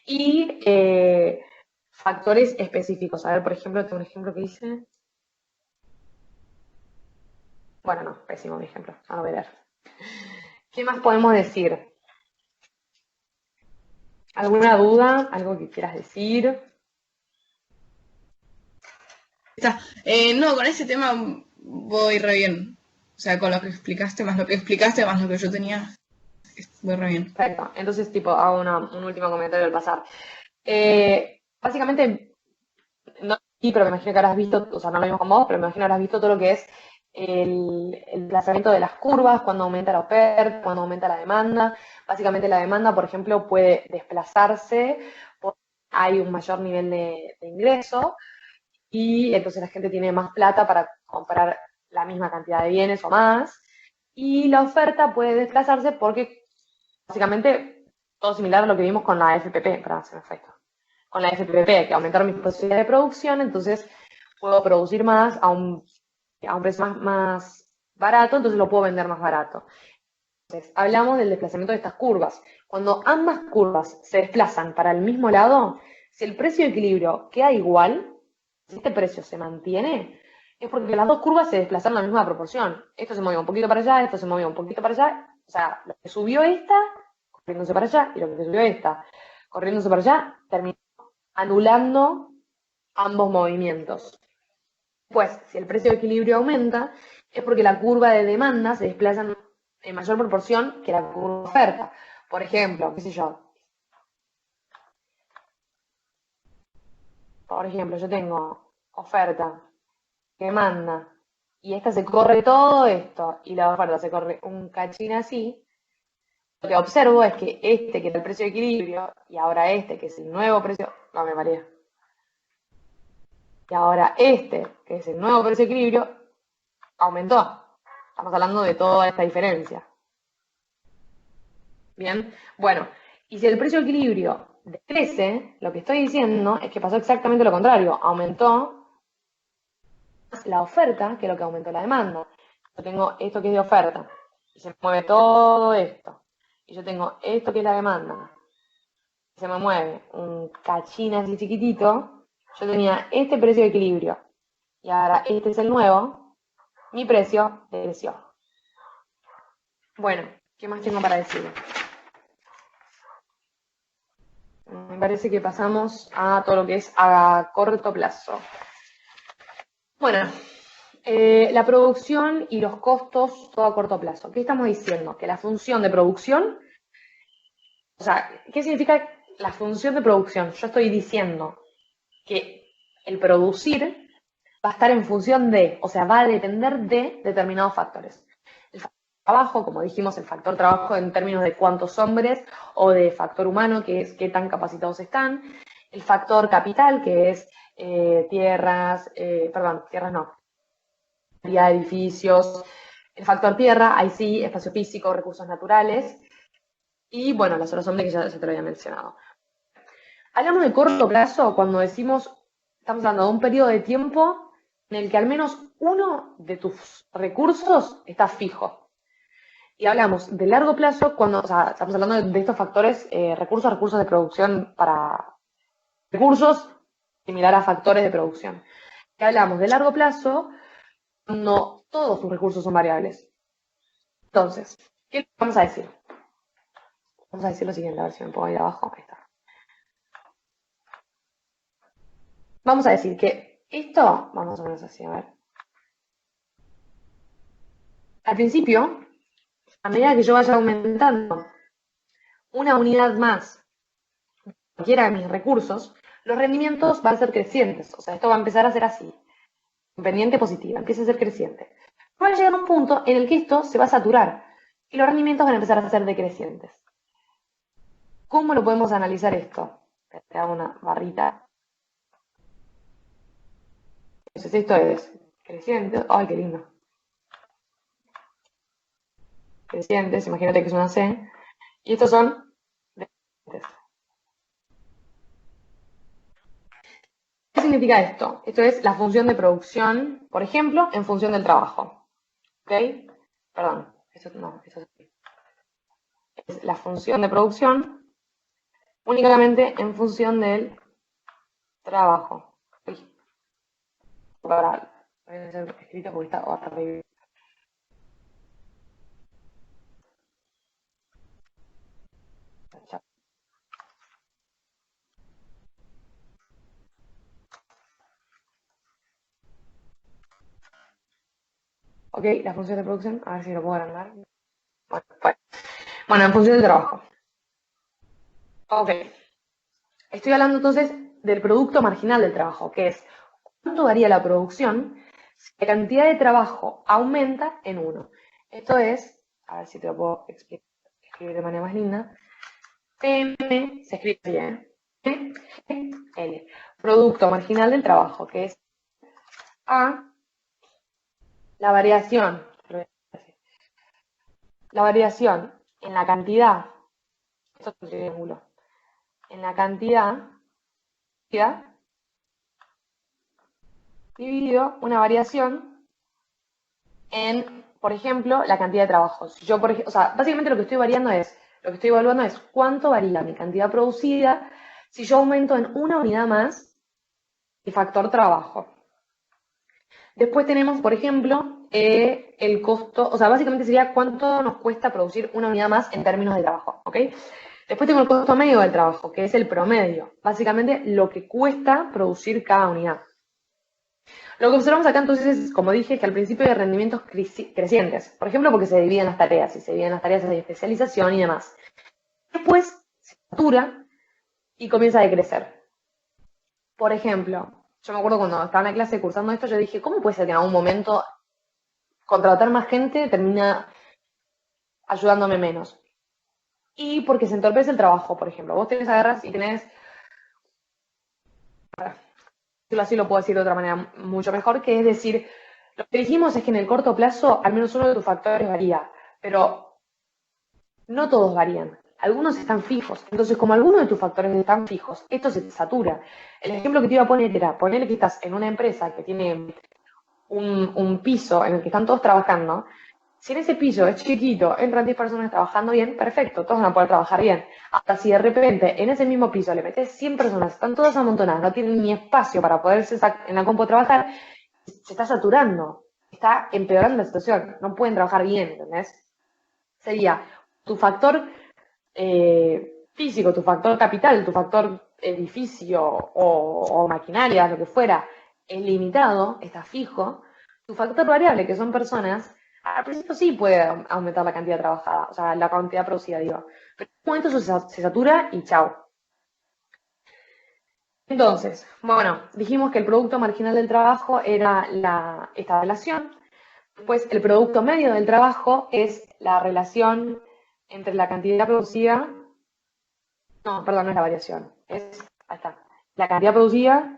y factores específicos. A ver, por ejemplo, tengo un ejemplo que dice. Bueno, no, pésimo mi ejemplo. A ver. ¿Qué más podemos decir? ¿Alguna duda? ¿Algo que quieras decir? No, con ese tema voy re bien. O sea, con lo que explicaste, más lo que explicaste, más lo que yo tenía, voy re bien. Perfecto. Entonces, hago un último comentario al pasar. Básicamente, no, pero me imagino que habrás visto, o sea, no lo vimos con vos, pero me imagino que habrás visto todo lo que es el desplazamiento de las curvas, cuando aumenta la oferta, cuando aumenta la demanda. Básicamente la demanda, por ejemplo, puede desplazarse porque hay un mayor nivel de ingreso y entonces la gente tiene más plata para comprar la misma cantidad de bienes o más. Y la oferta puede desplazarse porque básicamente todo similar a lo que vimos con la FPP, perdón, se me fue esto. Con la FPP, que aumentaron mis posibilidades de producción, entonces puedo producir más a un precio más barato, entonces lo puedo vender más barato. Entonces, hablamos del desplazamiento de estas curvas. Cuando ambas curvas se desplazan para el mismo lado, si el precio de equilibrio queda igual, si este precio se mantiene, es porque las dos curvas se desplazaron en la misma proporción. Esto se movió un poquito para allá, esto se movió un poquito para allá. O sea, lo que subió esta, corriéndose para allá, y lo que subió esta, corriéndose para allá, terminó anulando ambos movimientos. Pues, si el precio de equilibrio aumenta, es porque la curva de demanda se desplaza en mayor proporción que la curva de oferta. Por ejemplo, qué sé yo. Por ejemplo, yo tengo oferta, demanda, y esta se corre todo esto, y la oferta se corre un cachín así. Lo que observo es que este, que era el precio de equilibrio, y ahora este, que es el nuevo precio, no me mareé. Y ahora este, que es el nuevo precio de equilibrio, aumentó. Estamos hablando de toda esta diferencia. Bien, bueno, y si el precio de equilibrio decrece, lo que estoy diciendo es que pasó exactamente lo contrario. Aumentó la oferta que lo que aumentó la demanda. Yo tengo esto que es de oferta, y se mueve todo esto. Y yo tengo esto que es la demanda, se me mueve un cachín así chiquitito. Yo tenía este precio de equilibrio, y ahora este es el nuevo, mi precio decreció. Bueno, ¿qué más tengo para decir? Me parece que pasamos a todo lo que es a corto plazo. Bueno, la producción y los costos, todo a corto plazo. ¿Qué estamos diciendo? Que la función de producción, o sea, ¿qué significa la función de producción? Yo estoy diciendo que el producir va a estar en función de, o sea, va a depender de determinados factores. El factor trabajo, como dijimos, el factor trabajo en términos de cuántos hombres, o de factor humano, que es qué tan capacitados están. El factor capital, que es tierras no, edificios. El factor tierra, ahí sí, espacio físico, recursos naturales. Y bueno, las horas hombres que ya te lo había mencionado. Hablamos de corto plazo cuando decimos, estamos hablando de un periodo de tiempo en el que al menos uno de tus recursos está fijo. Y hablamos de largo plazo cuando, o sea, estamos hablando de estos factores, recursos de producción para recursos, similar a factores de producción. Y hablamos de largo plazo cuando todos tus recursos son variables. Entonces, ¿qué vamos a decir? Vamos a decir lo siguiente, a ver si me pongo ahí abajo. Ahí está. Vamos a decir que esto, vamos a poner así, a ver. Al principio, a medida que yo vaya aumentando una unidad más de cualquiera de mis recursos, los rendimientos van a ser crecientes. O sea, esto va a empezar a ser así. Pendiente positiva, empieza a ser creciente. Va a llegar a un punto en el que esto se va a saturar y los rendimientos van a empezar a ser decrecientes. ¿Cómo lo podemos analizar esto? Te hago una barrita. Entonces esto es creciente. ¡Ay, qué lindo! Crecientes, imagínate que es una C. Y estos son decrecientes. ¿Qué significa esto? Esto es la función de producción, por ejemplo, en función del trabajo. ¿Ok? Perdón, esto no, esto es la función de producción únicamente en función del trabajo. Uy, para, voy a hacer escrito porque está horrible. Ok, la función de producción, a ver si lo puedo agrandar. Bueno, en función del trabajo. Ok. Estoy hablando entonces del producto marginal del trabajo, que es cuánto daría la producción si la cantidad de trabajo aumenta en 1. Esto es, a ver si te lo puedo escribir de manera más linda. PM se escribe bien. L. Producto marginal del trabajo, que es A, la variación. La variación en la cantidad, esto es un triángulo, en la cantidad dividido una variación en por ejemplo, la cantidad de trabajos. Si yo, o sea, básicamente lo que estoy evaluando es cuánto varía mi cantidad producida si yo aumento en una unidad más el factor trabajo. Después tenemos, por ejemplo, el costo, o sea, básicamente sería cuánto nos cuesta producir una unidad más en términos de trabajo, ¿ok? Después tengo el costo medio del trabajo, que es el promedio, básicamente lo que cuesta producir cada unidad. Lo que observamos acá entonces es, como dije, que al principio hay rendimientos crecientes, por ejemplo, porque se dividen las tareas, y se dividen las tareas de especialización y demás. Después se satura y comienza a decrecer. Por ejemplo, yo me acuerdo cuando estaba en la clase cursando esto, yo dije, ¿cómo puede ser que en algún momento contratar más gente termina ayudándome menos? Y porque se entorpece el trabajo, por ejemplo. Vos agarras y tenés, así lo puedo decir de otra manera mucho mejor, que es decir, lo que dijimos es que en el corto plazo al menos uno de tus factores varía, pero no todos varían. Algunos están fijos. Entonces, como algunos de tus factores están fijos, esto se te satura. El ejemplo que te iba a poner era, ponerle que estás en una empresa que tiene un piso en el que están todos trabajando. Si en ese piso es chiquito, entran 10 personas trabajando bien, perfecto, todos van a poder trabajar bien. Hasta si de repente en ese mismo piso le metes 100 personas, están todas amontonadas, no tienen ni espacio para poderse en la compu trabajar, se está saturando, está empeorando la situación, no pueden trabajar bien, ¿entendés? Sería tu factor físico, tu factor capital, tu factor edificio o maquinaria, lo que fuera, es limitado, está fijo. Tu factor variable, que son personas, al principio sí puede aumentar la cantidad trabajada, o sea, la cantidad producida, digo. Pero en un momento eso se satura y chao. Entonces, bueno, dijimos que el producto marginal del trabajo era esta relación. Después, el producto medio del trabajo es la relación entre la cantidad producida. No, perdón, no es la variación. Ahí está. La cantidad producida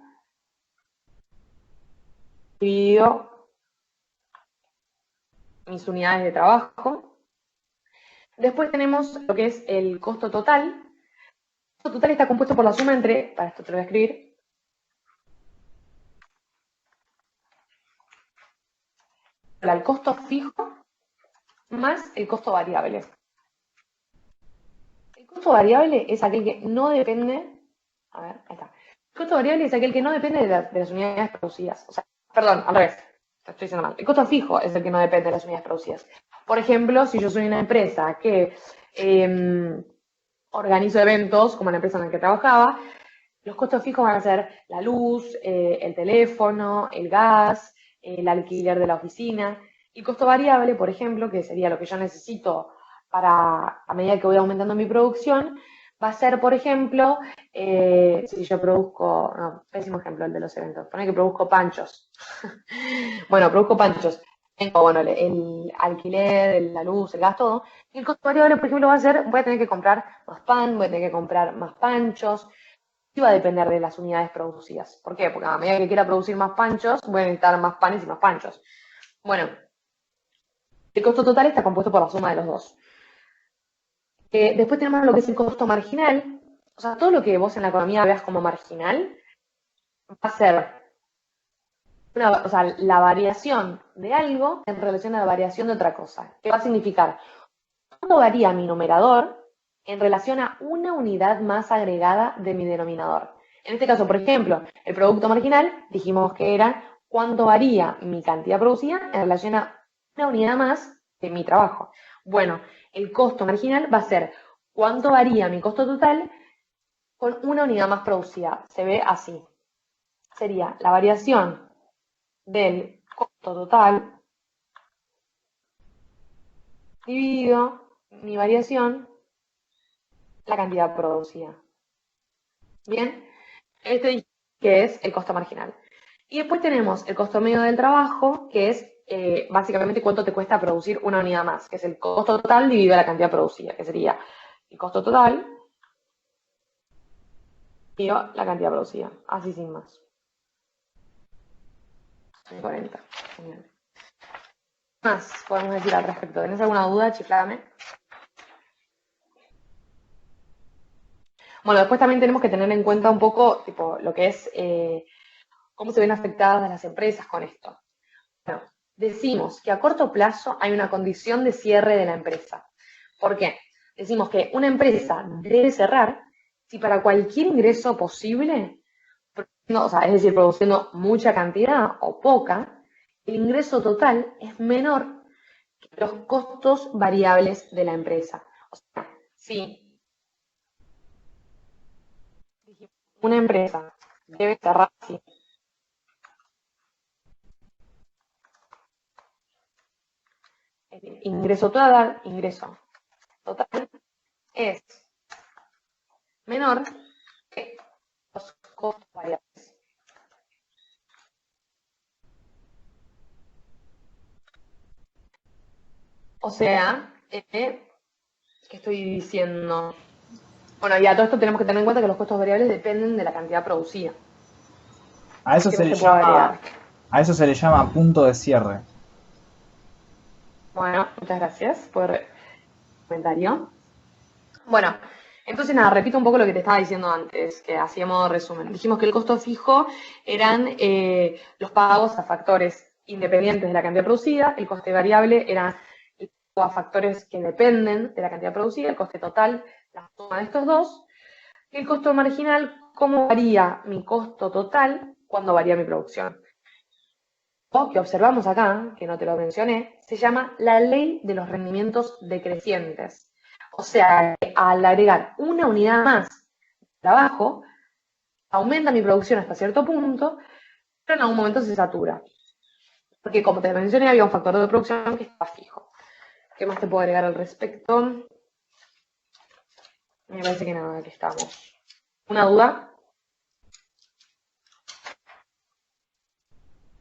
dividido mis unidades de trabajo. Después tenemos lo que es el costo total. El costo total está compuesto por la suma entre, para esto te lo voy a escribir, el costo fijo más el costo variable. El costo variable es aquel que no depende, a ver, ahí está. El costo variable es aquel que no depende de las unidades producidas. O sea, perdón, al revés, te estoy diciendo mal. El costo fijo es el que no depende de las unidades producidas. Por ejemplo, si yo soy una empresa que organizo eventos, como la empresa en la que trabajaba, los costos fijos van a ser la luz, el teléfono, el gas, el alquiler de la oficina. Y costo variable, por ejemplo, que sería lo que yo necesito para, a medida que voy aumentando mi producción, va a ser, por ejemplo, si yo produzco, no, pésimo ejemplo el de los eventos, pone que produzco panchos. Bueno, produzco panchos. Tengo, bueno, el alquiler, la luz, el gas, todo. Y el costo variable, por ejemplo, va a ser, voy a tener que comprar más pan, voy a tener que comprar más panchos. Y va a depender de las unidades producidas. ¿Por qué? Porque a medida que quiera producir más panchos, voy a necesitar más panes y más panchos. Bueno, el costo total está compuesto por la suma de los dos. Después tenemos lo que es el costo marginal. O sea, todo lo que vos en la economía veas como marginal va a ser o sea, la variación de algo en relación a la variación de otra cosa. ¿Qué va a significar? ¿Cuánto varía mi numerador en relación a una unidad más agregada de mi denominador? En este caso, por ejemplo, el producto marginal, dijimos que era cuánto varía mi cantidad producida en relación a una unidad más de mi trabajo. Bueno, el costo marginal va a ser cuánto varía mi costo total con una unidad más producida. Se ve así. Sería la variación del costo total dividido mi variación, la cantidad producida. Bien, este que es el costo marginal. Y después tenemos el costo medio del trabajo, que es básicamente cuánto te cuesta producir una unidad más, que es el costo total dividido la cantidad producida, que sería el costo total dividido la cantidad producida, así sin más. 40. Genial. ¿Qué más podemos decir al respecto? ¿Tenés alguna duda? Chiflame. Bueno, después también tenemos que tener en cuenta un poco tipo, lo que es cómo se ven afectadas las empresas con esto. Bueno, decimos que a corto plazo hay una condición de cierre de la empresa. ¿Por qué? Decimos que una empresa debe cerrar si para cualquier ingreso posible, o sea, es decir, produciendo mucha cantidad o poca, el ingreso total es menor que los costos variables de la empresa. O sea, si una empresa debe cerrar si el ingreso total es menor que los costos variables. O sea, ¿qué estoy diciendo? Bueno, y a todo esto tenemos que tener en cuenta que los costos variables dependen de la cantidad producida. A eso ¿Qué se más le te puedo llama, agregar? a eso se le llama punto de cierre. Bueno, muchas gracias por el comentario. Bueno, entonces nada, repito un poco lo que te estaba diciendo antes, que hacía modo resumen. Dijimos que el costo fijo eran los pagos a factores independientes de la cantidad producida, el coste variable era el pago a factores que dependen de la cantidad producida, el coste total, la suma de estos dos, y el costo marginal, cómo varía mi costo total cuando varía mi producción. Lo que observamos acá, que no te lo mencioné, se llama la ley de los rendimientos decrecientes. O sea, al agregar una unidad más de trabajo, aumenta mi producción hasta cierto punto, pero en algún momento se satura. Porque como te mencioné, había un factor de producción que estaba fijo. ¿Qué más te puedo agregar al respecto? Me parece que nada, que estamos. ¿Una duda?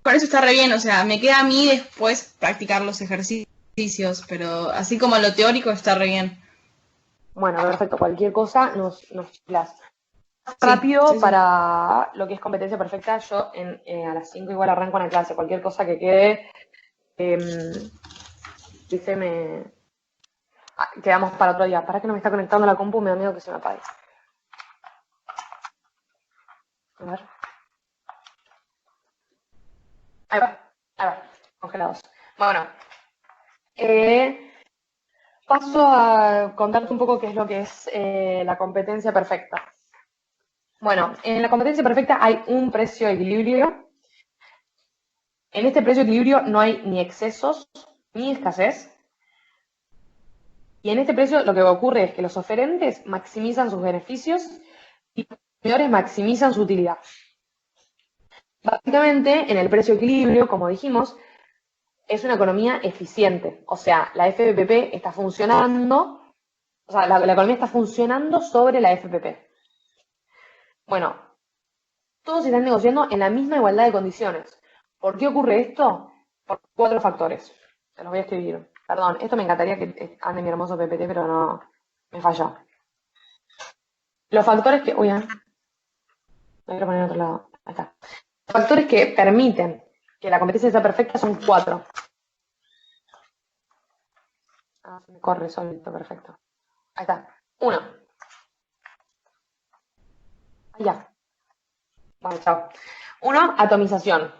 Por eso está re bien, o sea, me queda a mí después practicar los ejercicios, pero así como lo teórico está re bien. Bueno, perfecto. Cualquier cosa nos hablas. Sí, Rápido sí, sí. para lo que es competencia perfecta. Yo a las 5 igual arranco una clase. Cualquier cosa que quede, dice, quedamos para otro día. Para que no me está conectando la compu, me da miedo que se me apague. A ver. Ahí va, congelados. Bueno, paso a contarte un poco qué es lo que es la competencia perfecta. Bueno, en la competencia perfecta hay un precio de equilibrio. En este precio de equilibrio no hay ni excesos ni escasez. Y en este precio lo que ocurre es que los oferentes maximizan sus beneficios y los consumidores maximizan su utilidad. Básicamente, en el precio de equilibrio, como dijimos, es una economía eficiente. O sea, la FPP está funcionando, o sea, la economía está funcionando sobre la FPP. Bueno, todos están negociando en la misma igualdad de condiciones. ¿Por qué ocurre esto? Por 4 factores. Te los voy a escribir. Perdón, esto me encantaría que ande mi hermoso PPT, pero no, me falló. Los factores que... Uy, lo quiero poner en otro lado. Ahí está. Los factores que permiten que la competencia sea perfecta son 4. Ah, se me corre solito, perfecto. Ahí está. 1. Ahí ya. Bueno, chao. 1, atomización.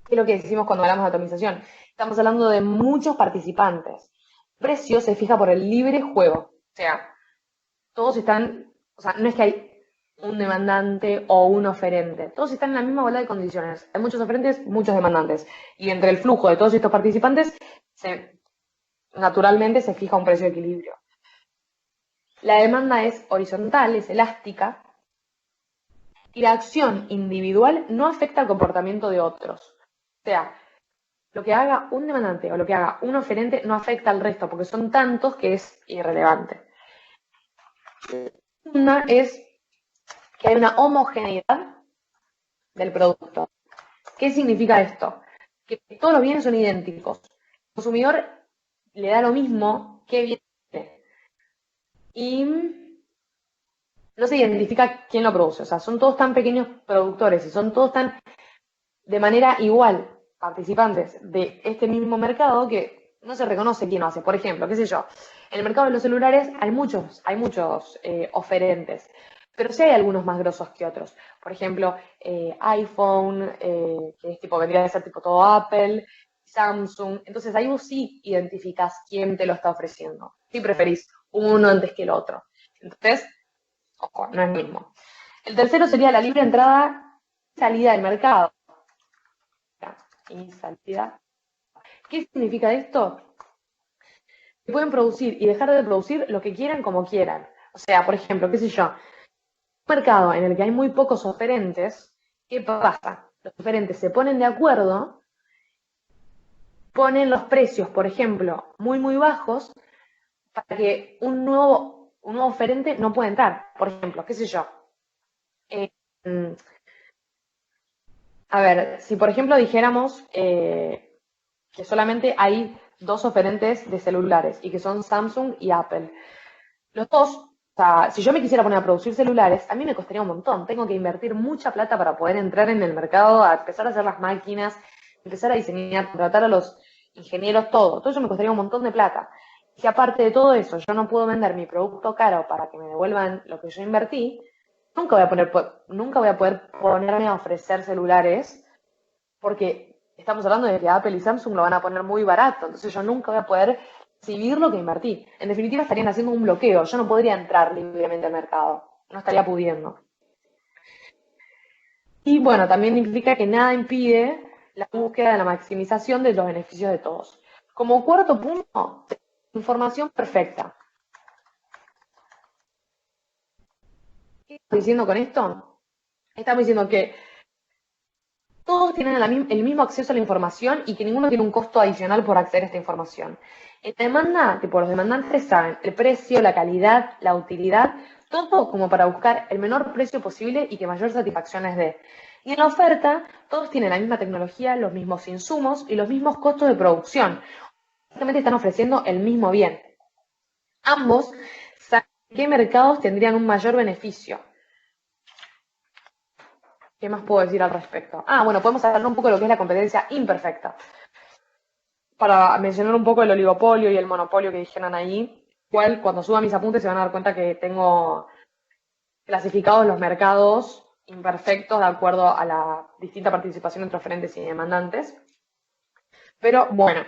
¿Qué es lo que decimos cuando hablamos de atomización? Estamos hablando de muchos participantes. El precio se fija por el libre juego. O sea, todos están, o sea, no es que hay un demandante o un oferente. Todos están en la misma igualdad de condiciones. Hay muchos oferentes, muchos demandantes. Y entre el flujo de todos estos participantes, naturalmente se fija un precio de equilibrio. La demanda es horizontal, es elástica, y la acción individual no afecta al comportamiento de otros. O sea, lo que haga un demandante o lo que haga un oferente no afecta al resto, porque son tantos que es irrelevante. Una es que hay una homogeneidad del producto. ¿Qué significa esto? Que todos los bienes son idénticos. El consumidor le da lo mismo qué bien tiene. Y no se identifica quién lo produce. O sea, son todos tan pequeños productores y son todos tan de manera igual participantes de este mismo mercado que no se reconoce quién lo hace. Por ejemplo, qué sé yo, en el mercado de los celulares hay muchos oferentes. Pero sí hay algunos más grosos que otros. Por ejemplo, iPhone, que es tipo, vendría a ser tipo todo Apple, Samsung. Entonces ahí vos sí identificás quién te lo está ofreciendo. Si preferís uno antes que el otro. Entonces, ojo, no es lo mismo. El tercero sería la libre entrada y salida del mercado. Y salida. ¿Qué significa esto? Que pueden producir y dejar de producir lo que quieran como quieran. O sea, por ejemplo, qué sé yo, un mercado en el que hay muy pocos oferentes, ¿qué pasa? Los oferentes se ponen de acuerdo, ponen los precios, por ejemplo, muy, muy bajos, para que un nuevo oferente no pueda entrar. Por ejemplo, qué sé yo. Eh, mm, a ver, si por ejemplo dijéramos que solamente hay dos oferentes de celulares y que son Samsung y Apple. Los dos, o sea, si yo me quisiera poner a producir celulares, a mí me costaría un montón. Tengo que invertir mucha plata para poder entrar en el mercado, a empezar a hacer las máquinas, empezar a diseñar, contratar a los ingenieros, todo. Todo eso me costaría un montón de plata. Si aparte de todo eso yo no puedo vender mi producto caro para que me devuelvan lo que yo invertí, nunca voy a poder ponerme a ofrecer celulares porque estamos hablando de que Apple y Samsung lo van a poner muy barato, entonces yo nunca voy a poder recibir lo que invertí. En definitiva, estarían haciendo un bloqueo, yo no podría entrar libremente al mercado, no estaría pudiendo. Y bueno, también implica que nada impide la búsqueda de la maximización de los beneficios de todos. Como cuarto punto, información perfecta. ¿Qué estamos diciendo con esto? Estamos diciendo que todos tienen el mismo acceso a la información y que ninguno tiene un costo adicional por acceder a esta información. En la demanda, tipo, los demandantes saben el precio, la calidad, la utilidad, todo como para buscar el menor precio posible y que mayor satisfacción les dé. Y en la oferta, todos tienen la misma tecnología, los mismos insumos y los mismos costos de producción. Básicamente están ofreciendo el mismo bien. Ambos saben qué mercados tendrían un mayor beneficio. ¿Qué más puedo decir al respecto? Ah, bueno, podemos hablar un poco de lo que es la competencia imperfecta. Para mencionar un poco el oligopolio y el monopolio que dijeron ahí, cual cuando suba mis apuntes se van a dar cuenta que tengo clasificados los mercados imperfectos de acuerdo a la distinta participación entre oferentes y demandantes. Pero bueno,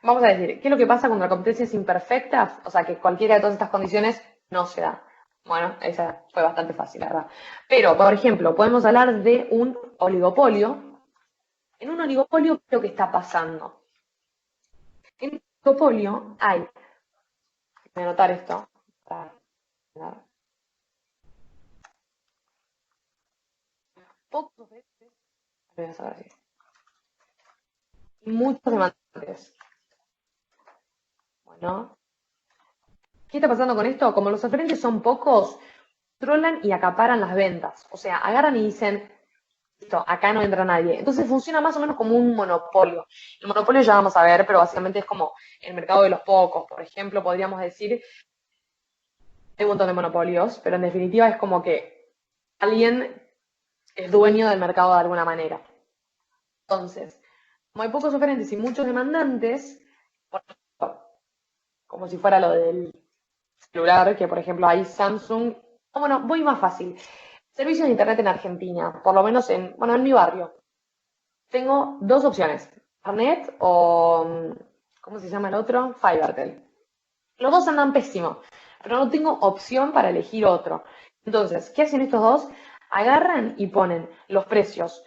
vamos a decir, ¿qué es lo que pasa cuando la competencia es imperfecta? O sea, que cualquiera de todas estas condiciones no se da. Bueno, esa fue bastante fácil, la verdad. Pero, por ejemplo, podemos hablar de un oligopolio. En un oligopolio, ¿qué es lo que está pasando? En un oligopolio hay, voy a anotar esto, pocos veces, y muchos demandantes. Bueno, ¿qué está pasando con esto? Como los oferentes son pocos, controlan y acaparan las ventas. O sea, agarran y dicen, listo, acá no entra nadie. Entonces funciona más o menos como un monopolio. El monopolio ya vamos a ver, pero básicamente es como el mercado de los pocos. Por ejemplo, podríamos decir, hay un montón de monopolios, pero en definitiva es como que alguien es dueño del mercado de alguna manera. Entonces, como hay pocos oferentes y muchos demandantes, por ejemplo, como si fuera lo del celular, que por ejemplo hay Samsung, bueno, voy más fácil. Servicios de internet en Argentina, por lo menos en mi barrio. Tengo dos opciones, Internet o, ¿cómo se llama el otro? Fibertel. Los dos andan pésimo, pero no tengo opción para elegir otro. Entonces, ¿qué hacen estos dos? Agarran y ponen los precios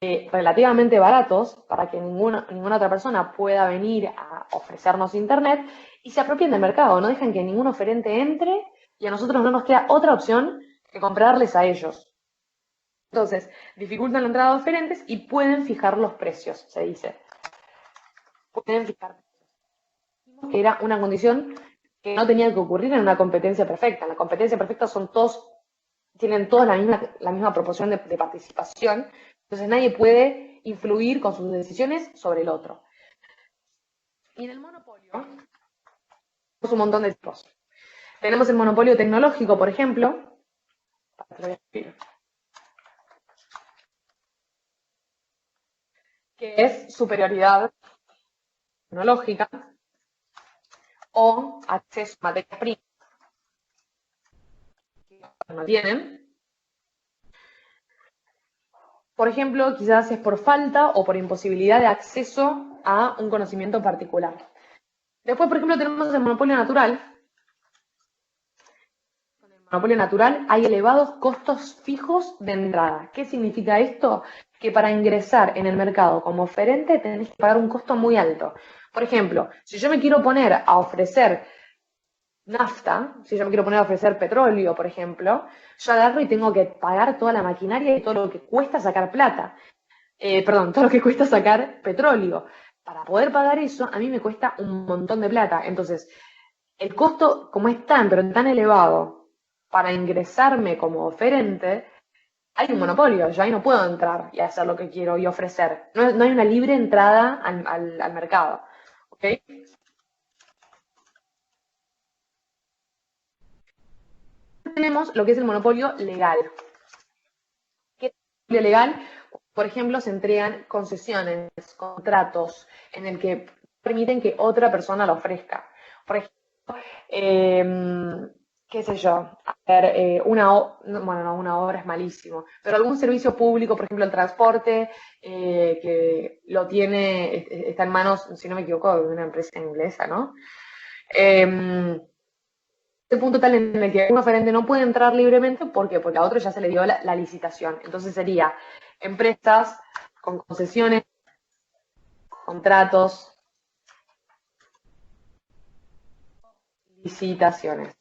relativamente baratos para que ninguna otra persona pueda venir a ofrecernos internet y se apropien del mercado, no dejan que ningún oferente entre y a nosotros no nos queda otra opción que comprarles a ellos. Entonces, dificultan la entrada de oferentes y pueden fijar los precios, se dice. Pueden fijar precios. Era una condición que no tenía que ocurrir en una competencia perfecta. En la competencia perfecta tienen todos la misma proporción de participación, entonces nadie puede influir con sus decisiones sobre el otro. Y en el monopolio tenemos un montón de tipos. Tenemos el monopolio tecnológico, por ejemplo, que es superioridad tecnológica o acceso a materias primas que no tienen. por ejemplo, quizás es por falta o por imposibilidad de acceso a un conocimiento particular. Después, por ejemplo, tenemos el monopolio natural. Con el monopolio natural hay elevados costos fijos de entrada. ¿Qué significa esto? Que para ingresar en el mercado como oferente tenés que pagar un costo muy alto. Por ejemplo, si yo me quiero poner a ofrecer nafta, si yo me quiero poner a ofrecer petróleo, por ejemplo, yo agarro y tengo que pagar toda la maquinaria y todo lo que cuesta sacar plata. Todo lo que cuesta sacar petróleo. Para poder pagar eso, a mí me cuesta un montón de plata. Entonces, el costo, como es pero tan elevado para ingresarme como oferente, hay un monopolio. Yo ahí no puedo entrar y hacer lo que quiero y ofrecer. No hay una libre entrada al mercado. ¿Ok? Tenemos lo que es el monopolio legal. ¿Qué es el monopolio legal? Por ejemplo, se entregan concesiones, contratos, en el que permiten que otra persona lo ofrezca. Por ejemplo, qué sé yo, a ver, una obra es malísimo, pero algún servicio público, por ejemplo, el transporte, que lo tiene, está en manos, si no me equivoco, de una empresa inglesa, ¿no? Este punto tal en el que un oferente no puede entrar libremente, ¿por qué? Porque a otro ya se le dio la licitación. Entonces sería empresas con concesiones, contratos, licitaciones.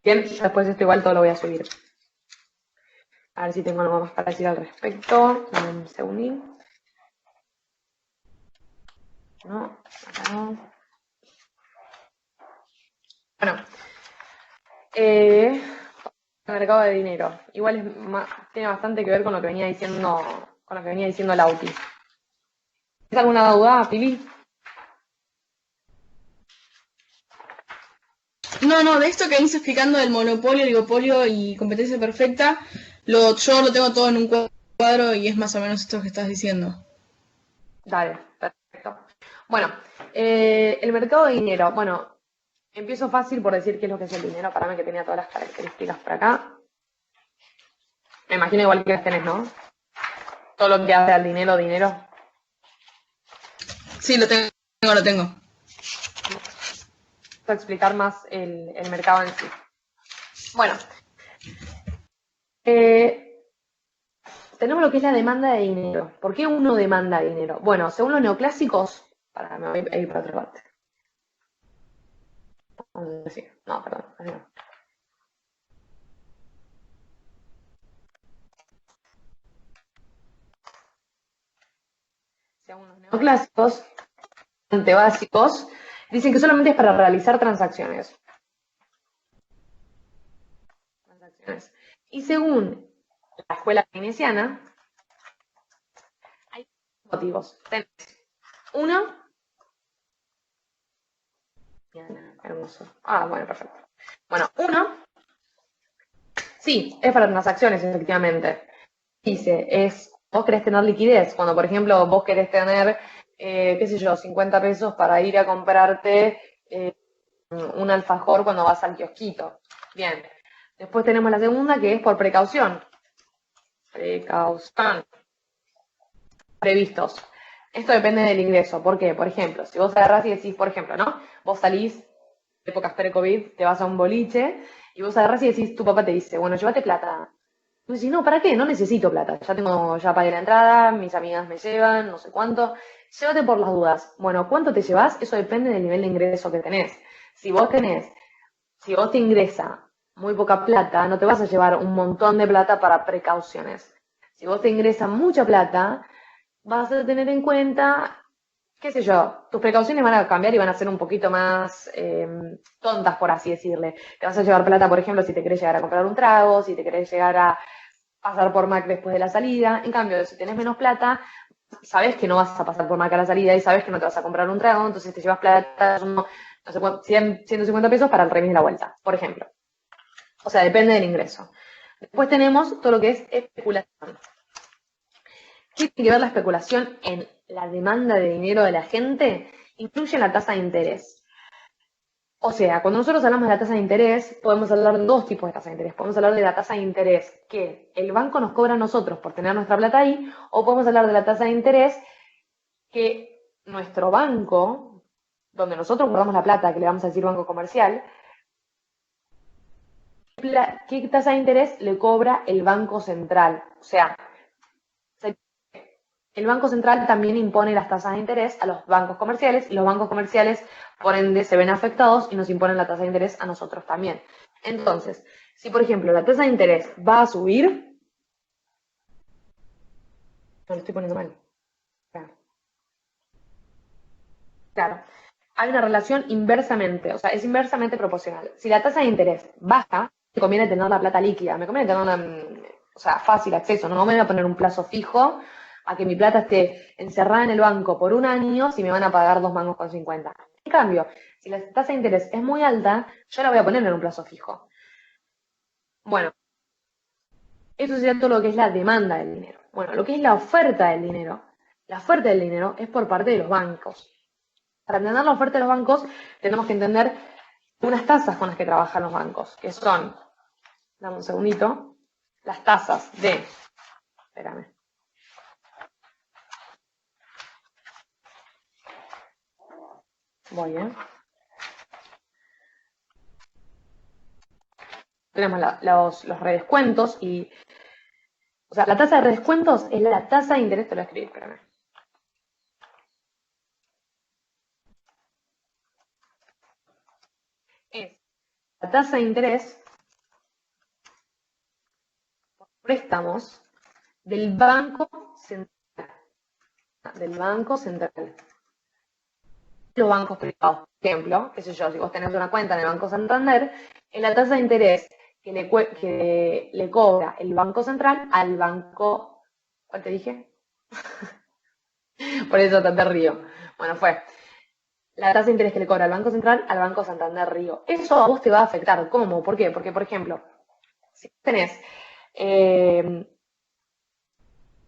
Bien, después esto igual todo lo voy a subir. A ver si tengo algo más para decir al respecto. Un segundín. No, acá no. Bueno, el mercado de dinero. Igual tiene bastante que ver con lo que venía diciendo Lauti. ¿Tienes alguna duda, Pili? No, de esto que venís explicando del monopolio, oligopolio y competencia perfecta, yo lo tengo todo en un cuadro y es más o menos esto que estás diciendo. Dale, perfecto. Bueno, el mercado de dinero. Bueno, empiezo fácil por decir qué es lo que es el dinero. Para mí que tenía todas las características por acá. Me imagino igual que las tenés, ¿no? Todo lo que hace al dinero, dinero. Sí, lo tengo. Para explicar más el mercado en sí. Bueno, tenemos lo que es la demanda de dinero. ¿Por qué uno demanda dinero? Bueno, según los neoclásicos, me voy a ir para otra parte. No, perdón. Así no. Según los neoclásicos, básicos, dicen que solamente es para realizar transacciones. Y según la escuela keynesiana, hay motivos. Tenés uno, hermoso. Bueno, perfecto. Bueno, uno, sí, es para transacciones, efectivamente. Dice, vos querés tener liquidez. Cuando, por ejemplo, vos querés tener, qué sé yo, 50 pesos para ir a comprarte un alfajor cuando vas al kiosquito. Bien. Después tenemos la segunda, que es por precaución. Precaución. Previstos. Esto depende del ingreso. ¿Por qué? Por ejemplo, si vos agarrás y decís, por ejemplo, ¿no? Vos salís, épocas pre-COVID, te vas a un boliche, y vos agarrás y decís, tu papá te dice, bueno, llévate plata. Y vos decís, no, ¿para qué? No necesito plata. Ya pagué la entrada, mis amigas me llevan, no sé cuánto. Llévate por las dudas. Bueno, ¿cuánto te llevas? Eso depende del nivel de ingreso que tenés. Si vos te ingresa muy poca plata, no te vas a llevar un montón de plata para precauciones. Si vos te ingresa mucha plata, vas a tener en cuenta, qué sé yo, tus precauciones van a cambiar y van a ser un poquito más tontas, por así decirle. Te vas a llevar plata, por ejemplo, si te querés llegar a comprar un trago, si te querés llegar a pasar por Mac después de la salida. En cambio, si tenés menos plata, sabes que no vas a pasar por Mac a la salida y sabes que no te vas a comprar un trago, entonces te llevas plata, no sé, 100, 150 pesos para el remis de la vuelta, por ejemplo. O sea, depende del ingreso. Después tenemos todo lo que es especulación. ¿Qué tiene que ver la especulación en la demanda de dinero de la gente? Influye en la tasa de interés. O sea, cuando nosotros hablamos de la tasa de interés, podemos hablar de dos tipos de tasa de interés. Podemos hablar de la tasa de interés que el banco nos cobra a nosotros por tener nuestra plata ahí, o podemos hablar de la tasa de interés que nuestro banco, donde nosotros guardamos la plata, que le vamos a decir banco comercial, ¿qué tasa de interés le cobra el Banco Central? O sea, el Banco Central también impone las tasas de interés a los bancos comerciales y los bancos comerciales, por ende, se ven afectados y nos imponen la tasa de interés a nosotros también. Entonces, si por ejemplo la tasa de interés va a subir, no lo estoy poniendo mal. Claro, hay una relación inversamente, o sea, es inversamente proporcional. Si la tasa de interés baja, me conviene tener la plata líquida, me conviene tener o sea, fácil acceso, no me voy a poner un plazo fijo a que mi plata esté encerrada en el banco por un año si me van a pagar 2,50 mangos. En cambio, si la tasa de interés es muy alta, yo la voy a poner en un plazo fijo. Bueno, eso sería todo lo que es la demanda del dinero. Bueno, lo que es la oferta del dinero. La oferta del dinero es por parte de los bancos. Para entender la oferta de los bancos, tenemos que entender unas tasas con las que trabajan los bancos, que son, dame un segundito, las tasas de, espérame, voy, tenemos los redescuentos y, o sea, la tasa de redescuentos es la tasa de interés, te lo escribí, espérame. Es la tasa de interés por préstamos del Banco Central. Del Banco Central. Los bancos privados, por ejemplo, qué sé yo, si vos tenés una cuenta en el Banco Santander, es la tasa de interés que le cobra el Banco Central al banco, ¿cuál te dije? Por eso Santander Río. Bueno, fue la tasa de interés que le cobra el Banco Central al Banco Santander Río. Eso a vos te va a afectar. ¿Cómo? ¿Por qué? Porque, por ejemplo, si tenés,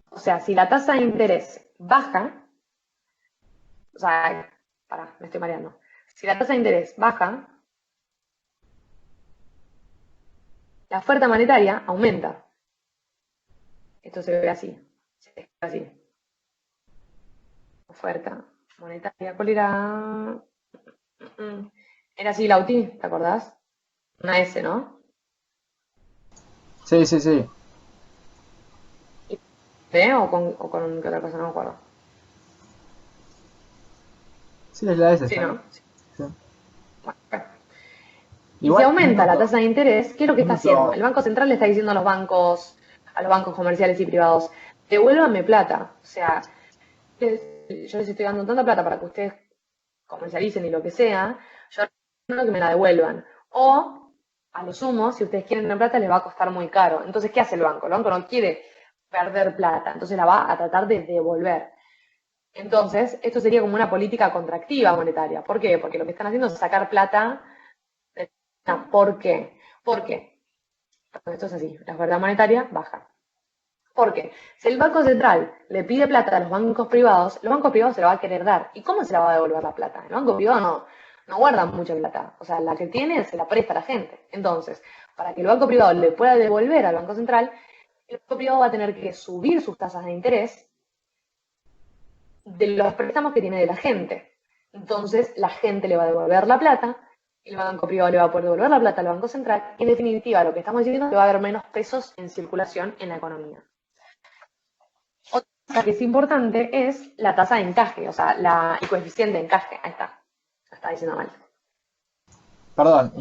o sea, si la tasa de interés baja, o sea, pará, me estoy mareando. Si la tasa de interés baja, la oferta monetaria aumenta. Esto se ve así. Se ve así. Oferta monetaria. ¿Cuál era? Era así la UTI, ¿te acordás? Una S, ¿no? Sí, sí, sí. ¿Sí? ¿O con qué otra cosa? No me acuerdo. Sí, es la S, Sí, está bien. ¿no? Sí. Bueno. Y si Igual aumenta la tasa de interés, ¿qué es lo que está haciendo? noto, El Banco Central le está diciendo a los bancos comerciales y privados, devuélvanme plata. O sea, yo les estoy dando tanta plata para que ustedes comercialicen y lo que sea, yo no que me la devuelvan. O, a lo sumo, si ustedes quieren una plata, les va a costar muy caro. Entonces, ¿qué hace el banco? El banco no quiere perder plata, entonces la va a tratar de devolver. Entonces, esto sería como una política contractiva monetaria. ¿Por qué? Porque lo que están haciendo es sacar plata. ¿Por qué? Porque esto es así, la oferta monetaria baja. Porque si el Banco Central le pide plata a los bancos privados se la va a querer dar. ¿Y cómo se la va a devolver la plata? El banco privado no guarda mucha plata. O sea, la que tiene se la presta a la gente. Entonces, para que el banco privado le pueda devolver al Banco Central, el banco privado va a tener que subir sus tasas de interés de los préstamos que tiene de la gente. Entonces, la gente le va a devolver la plata, el banco privado le va a poder devolver la plata al Banco Central, y en definitiva, lo que estamos diciendo es que va a haber menos pesos en circulación en la economía. Otra que es importante es la tasa de encaje, o sea, el coeficiente de encaje. Ahí está. Lo estaba diciendo mal. perdón,